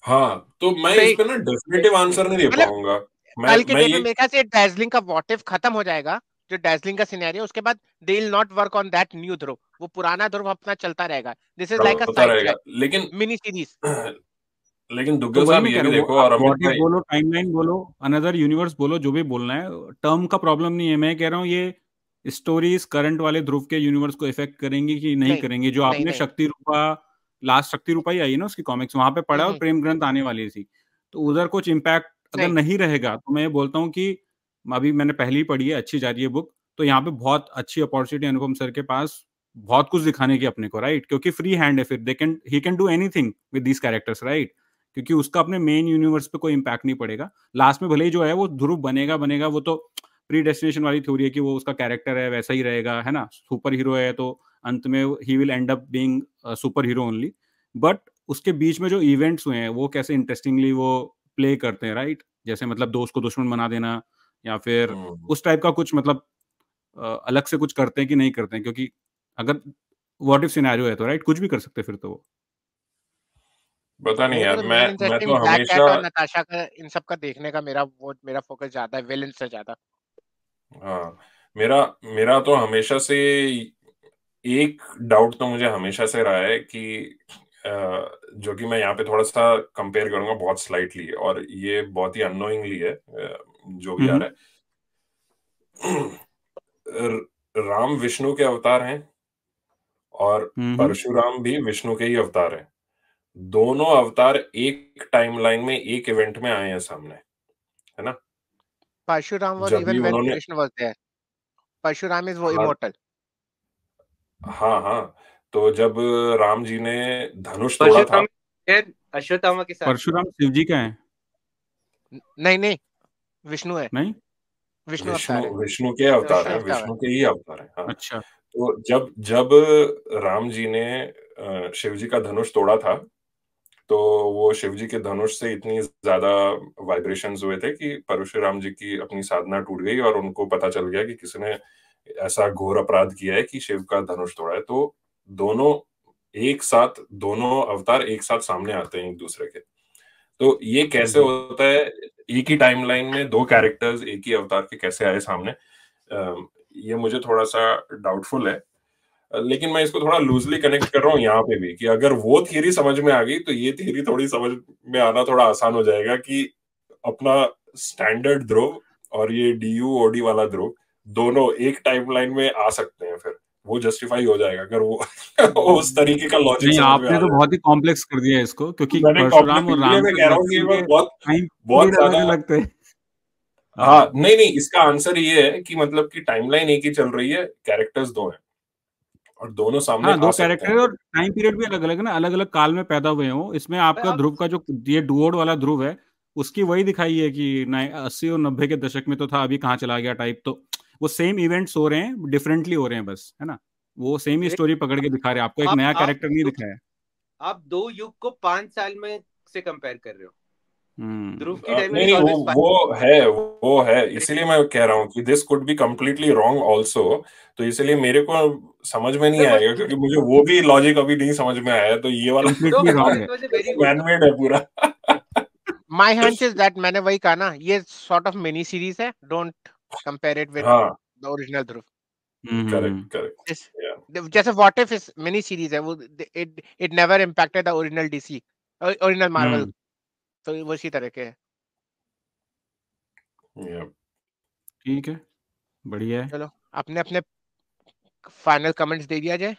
हाँ, तो मैं इस सही. पे ना डेफिनेटिव आंसर नहीं दे मतलब पाऊंगा. कल के मैं डेट में ये मेरे ख्याल से डार्जिलिंग का व्हाट इफ खत्म हो जाएगा, जो डार्जिलिंग का सिनेरियो, उसके बाद they will not work on that new Dhruv. वो पुराना ध्रुव अपना चलता रहेगा. दिस इज लाइक अ चलता साइड रहेगा. ट्रैक लेकिन मिनी सीरीज. लेकिन तो दुग्गल वही साहब मैं ये कह भी रहा हूँ, वो देखो, आप और अमित व्हाट इफ भाई. बोलो, टाइमलाइन बोलो, अनदर यूनिवर्स बोलो, जो भी बोलना है, टर्म का प्रॉब्लम नहीं है. मैं कह रहा हूँ ये स्टोरीज करंट वाले ध्रुव के यूनिवर्स को इफेक्ट करेंगी कि नहीं नहीं करेंगी? जो नहीं आपने नहीं. शक्ति रूपा, लास्ट शक्ति रूपा ही आई है ना उसकी कॉमिक्स, वहां पे पढ़ा और हम्म. प्रेम ग्रंथ आने वाली थी, तो उधर कुछ इम्पैक्ट अगर नहीं. नहीं रहेगा तो मैं ये बोलता हूँ कि अभी मैंने पहली ही पढ़ी है, अच्छी जा रही है बुक, तो यहाँ पे बहुत अच्छी अपॉर्चुनिटी अनुपम सर के पास, बहुत कुछ दिखाने की अपने को, राइट? क्योंकि फ्री हैंड है, फिर they can he can do anything with these characters, right? क्योंकि उसका अपने मेन यूनिवर्स पे कोई इम्पैक्ट नहीं पड़ेगा. लास्ट में भले ही जो है वो ध्रुव बनेगा बनेगा, वो तो प्री डेस्टिनेशन वाली थ्योरी है कि वो उसका कैरेक्टर है वैसा ही रहेगा, है ना? सुपर हीरो है तो अंत में he will and up being super hero only. But उसके बीच में जो इवेंट्स हुए हैं वो कैसे इंटरेस्टिंगली वो प्ले करते हैं, राइट? जैसे मतलब दोस्त को दुश्मन बना देना, या फिर हम्म, उस टाइप का कुछ, मतलब अलग से कुछ करते हैं कि नहीं करते हैं, क्योंकि अगर व्हाट इफ सिनेरियो है तो राइट, कुछ भी कर सकते हैं फिर तो वो. पता नहीं मेरे को यार. तो मैं मेन मैं इंटरेस्टिंग तो ब्लैक कैट हमेशा. और नताशा का, इन सब का देखने का मेरा फोकस ज्यादा है विलन से ज्यादा. हाँ, मेरा मेरा तो हमेशा से एक डाउट तो मुझे हमेशा से रहा है कि अ, जो कि मैं यहाँ पे थोड़ा सा कंपेयर करूंगा बहुत स्लाइटली, और ये बहुत ही अननोइंगली है, जो भी आ हम्म. रहा है. राम विष्णु के अवतार हैं, और हम्म. परशुराम भी विष्णु के ही अवतार हैं. दोनों अवतार एक टाइमलाइन में एक इवेंट में आए हैं सामने, है ना. परशुराम वाज जब भी इवन व्हेन उन्होंने. Krishna was there. Parshuram is वो हाँ, इमोर्टल. हाँ, हाँ. तो जब राम जी ने धनुष तोड़ा था. परशुराम यार अश्वत्थामा के साथ ही है. परशुराम शिव जी का है? नहीं नहीं, विष्णु है. नहीं. विष्णु विष्णु अवतार है. विष्णु के अवतार विष्णु हैं, अवतार है. विष्णु के ही अवतार हैं, हाँ. अच्छा. तो जब जब राम जी ने शिव जी का धनुष तोड़ा था, तो वो शिव जी के धनुष से इतनी ज्यादा वाइब्रेशंस हुए थे कि परशुराम जी की अपनी साधना टूट गई और उनको पता चल गया कि किसी ने ऐसा घोर अपराध किया है कि शिव का धनुष तोड़ा है। तो दोनों एक साथ, दोनों अवतार एक साथ सामने आते हैं एक दूसरे के। तो ये कैसे होता है, एक ही टाइमलाइन में दो कैरेक्टर्स एक ही अवतार के कैसे आए सामने, ये मुझे थोड़ा सा डाउटफुल है। लेकिन मैं इसको थोड़ा लूजली कनेक्ट कर रहा हूँ यहाँ पे भी, कि अगर वो थियरी समझ में आ गई तो ये थियरी थोड़ी समझ में आना थोड़ा आसान हो जाएगा, कि अपना स्टैंडर्ड ध्रुव और ये डीयू ओडी वाला ध्रुव दोनों एक टाइमलाइन में आ सकते हैं, फिर वो जस्टिफाई हो जाएगा अगर वो उस तरीके का लॉजिक नहीं, समझ में आपने आ तो जाए। बहुत ही कॉम्प्लेक्स कर दिया है इसको, क्योंकि मैंने परशुराम कॉम्प्लेक्स, और इसलिए राम मैं के कह रहा हूँ कि बच्चों मैं के बहुत टाइम बहुत पीरियड अलग ज्यादा, अलग थे। हाँ, नहीं नहीं, इसका आंसर ये है कि मतलब कि टाइमलाइन एक ही चल रही है, कैरेक्टर्स दो हैं और दोनों सामने हाँ, आ दो सकते कैरेक्टर हैं। है और टाइम पीरियड भी अलग अलग है ना, अलग अलग काल में पैदा हुए हो। इसमें आपका अब ध्रुव का जो ये डुओड वाला ध्रुव है, उसकी वही दिखाई है कि 80 और 90 के दशक में तो था, अभी कहाँ चला गया टाइप। तो वो सेम इवेंट्स हो रहे हैं, डिफरेंटली हो रहे हैं बस, है ना। वो सेम ही स्टोरी पकड़ के दिखा रहे हैं आपको, एक आप नया आप कैरेक्टर नहीं दिखाया है। आप 2 युग को 5 साल में से कंपेयर कर रहे हो। ध्रुव की नहीं टाइमलाइन इज नहीं, ऑलवेज वो है, इसीलिए मैं कह रहा हूँ कि this could be completely wrong also. तो इसलिए मेरे को समझ में नहीं आएगा, क्योंकि मुझे वो भी लॉजिक अभी नहीं समझ में आया, तो ये वाला तो कंप्लीटली रॉन्ग है। This was a very good. Manmade है पूरा। माय हंच इज दैट, मैंने वही कहा ना, ये सॉर्ट ऑफ मिनी सीरीज है, डोंट कंपेयर इट विद हाँ, the original Dhruv. Correct correct, इस या जैसे व्हाट इफ इस मिनी सीरीज है, वो it it never impacted the original DC, original Marvel. Hmm तो वो इसी तरह के है। या ठीक है, बढ़िया है। चलो, अपने अपने फाइनल कमेंट्स दे दिया जाए।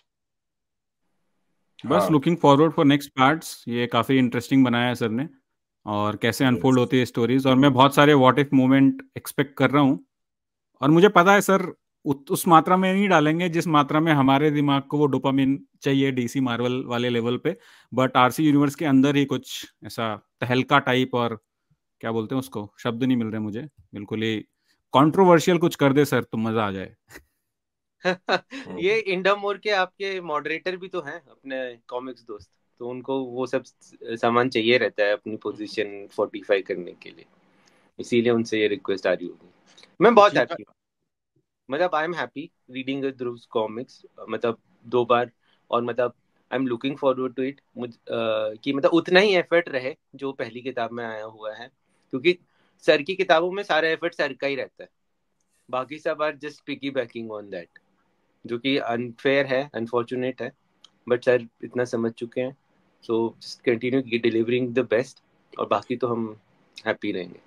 बस हाँ, looking forward for next parts. ये काफ़ी इंटरेस्टिंग बनाया है सर ने, और कैसे अनफोल्ड yes, होती है स्टोरीज, और मैं बहुत सारे व्हाट इफ मोमेंट एक्सपेक्ट कर रहा हूँ। और मुझे पता है सर, उस मात्रा में नहीं डालेंगे जिस मात्रा में हमारे दिमाग को वो डोपामिन चाहिए डीसी मार्वल वाले लेवल पे। बट आरसी यूनिवर्स के अंदर ही कुछ ऐसा तहलका टाइप, और क्या बोलते हैं उसको, शब्द नहीं मिल रहे मुझे, बिल्कुल ही कंट्रोवर्शियल कुछ कर दे सर तो मजा आ जाए। ये इंडामोर के आपके मॉडरेटर भी तो हैं अपने कॉमिक्स दोस्त, तो उनको वो सब सामान चाहिए रहता है अपनी पोजीशन फोर्टिफाई करने के लिए, इसीलिए उनसे ये रिक्वेस्ट आ रही होगी। मैं बहुत जी, हैप्पी, मतलब I am happy reading Dhruv comics, मतलब 2 बार, और मतलब I am looking forward to it. कि मतलब उतना ही एफर्ट रहे जो पहली किताब में आया हुआ है, क्योंकि सर की किताबों में सारा एफर्ट सर का ही रहता है, बाकी सब are just picky backing on that, जो कि अनफेयर है, अनफॉर्चुनेट है, बट सर इतना समझ चुके हैं। So just continue delivering the best, और बाकी तो हम हैप्पी रहेंगे।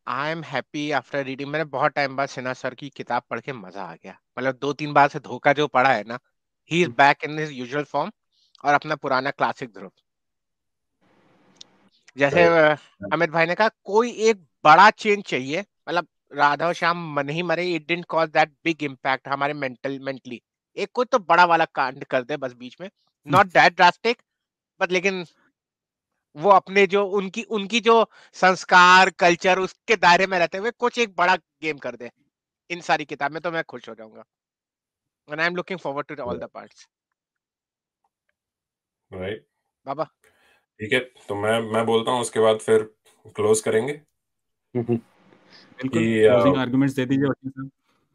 आई एम हैप्पी आफ्टर रीडिंग। मैंने बहुत टाइम बाद सिन्हा सर की किताब पढ़ के मजा आ गया। मतलब 2-3 बार से धोखा जो पड़ा है ना, he is back in his usual form, और अपना पुराना क्लासिक ध्रुव। जैसे करेक्ट, अमित भाई ने कहा, कोई एक बड़ा चेंज चाहिए। मतलब राधा श्याम मन ही मरे, it didn't cause that big impact हमारे मेंटली। एक कोई तो बड़ा वाला कांड कर दे बस बीच में, नॉट दैट ड्रास्टिक, बट लेकिन वो अपने जो उनकी उनकी जो संस्कार कल्चर उसके दायरे में रहते हुए कुछ एक बड़ा गेम कर दे इन सारी किताब में, तो मैं खुश हो जाऊंगा। And I am looking forward to all the parts. Right, बाबा, ठीक है। तो मैं बोलता हूँ, उसके बाद फिर क्लोज करेंगे बिल्कुल, कि क्लोजिंग आर्गुमेंट्स दे दीजिए वकील साहब।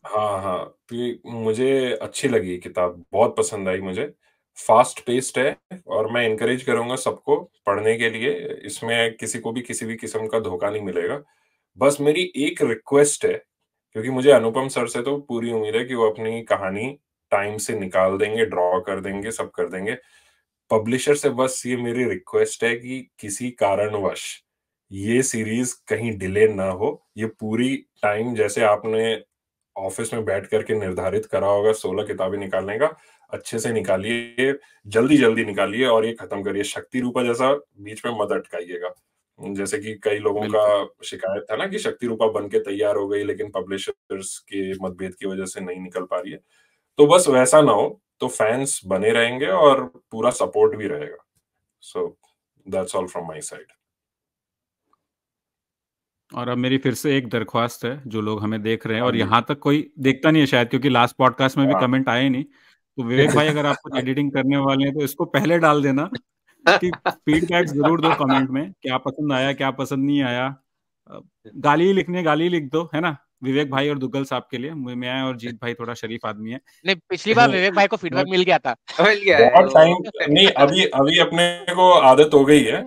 हाँ हाँ, कि मुझे अच्छी लगी किताब, बहुत पसंद आई मुझे। फास्ट पेस्ड है और मैं इनकरेज करूंगा सबको पढ़ने के लिए। इसमें किसी को भी किसी भी किस्म का धोखा नहीं मिलेगा। बस मेरी एक रिक्वेस्ट है, क्योंकि मुझे अनुपम सर से तो पूरी उम्मीद है कि वो अपनी कहानी टाइम से निकाल देंगे, ड्रॉ कर देंगे, सब कर देंगे। पब्लिशर से बस ये मेरी रिक्वेस्ट है कि किसी कारणवश ये सीरीज कहीं डिले ना हो। ये पूरी टाइम जैसे आपने ऑफिस में बैठ करके निर्धारित करा होगा 16 किताबें निकालने का, अच्छे से निकालिए, जल्दी जल्दी निकालिए और ये खत्म करिए। शक्ति रूपा जैसा बीच में मत अटकाइएगा। जैसे कि कई लोगों का बिल्कुल। शिकायत था ना कि शक्ति रूपा बन के तैयार हो गई, लेकिन पब्लिशर्स के मतभेद की वजह से नहीं निकल पा रही है। तो बस वैसा ना हो, तो फैंस बने रहेंगे और पूरा सपोर्ट भी रहेगा। So that's all from my side. और अब मेरी फिर से एक दरख्वास्त है, जो लोग हमें देख रहे हैं हाँ और जी। यहाँ तक कोई देखता नहीं है शायद, क्योंकि लास्ट पॉडकास्ट में भी हाँ। कमेंट आए नहीं, तो विवेक भाई अगर आप कुछ एडिटिंग करने वाले हैं तो इसको पहले डाल देना कि फीडबैक जरूर दो कमेंट में, क्या पसंद आया क्या पसंद नहीं आया। गाली लिखने गाली लिख दो, है ना, विवेक भाई और दुग्गल साहब के लिए। मैं और जीत भाई थोड़ा शरीफ आदमी है। नहीं, पिछली बार विवेक भाई को फीडबैक मिल गया था। मिल गया है बहुत टाइम वो। नहीं, अभी अभी अपने को आदत हो गई है,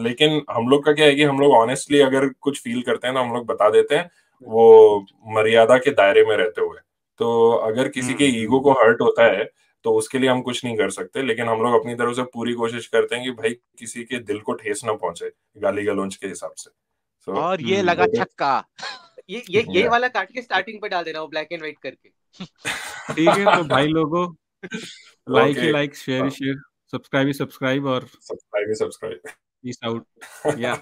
लेकिन हम लोग का क्या है कि हम लोग ऑनेस्टली अगर कुछ फील करते हैं ना, हम लोग बता देते हैं, वो मर्यादा के दायरे में रहते हुए। तो अगर किसी के ईगो को हर्ट होता है तो उसके लिए हम कुछ नहीं कर सकते, लेकिन हम लोग अपनी तरफ से पूरी कोशिश करते हैं कि भाई किसी के दिल को ठेस ना पहुंचे गाली गलौज के हिसाब से। So, और ये लगा छक्का। ये वाला काट के स्टार्टिंग पे डाल देना, वो ब्लैक एंड व्हाइट करके। ठीक है, तो भाई लोगों, like he Okay. Like, share he share, subscribe he subscribe, और सब्सक्राइब पीस आउट या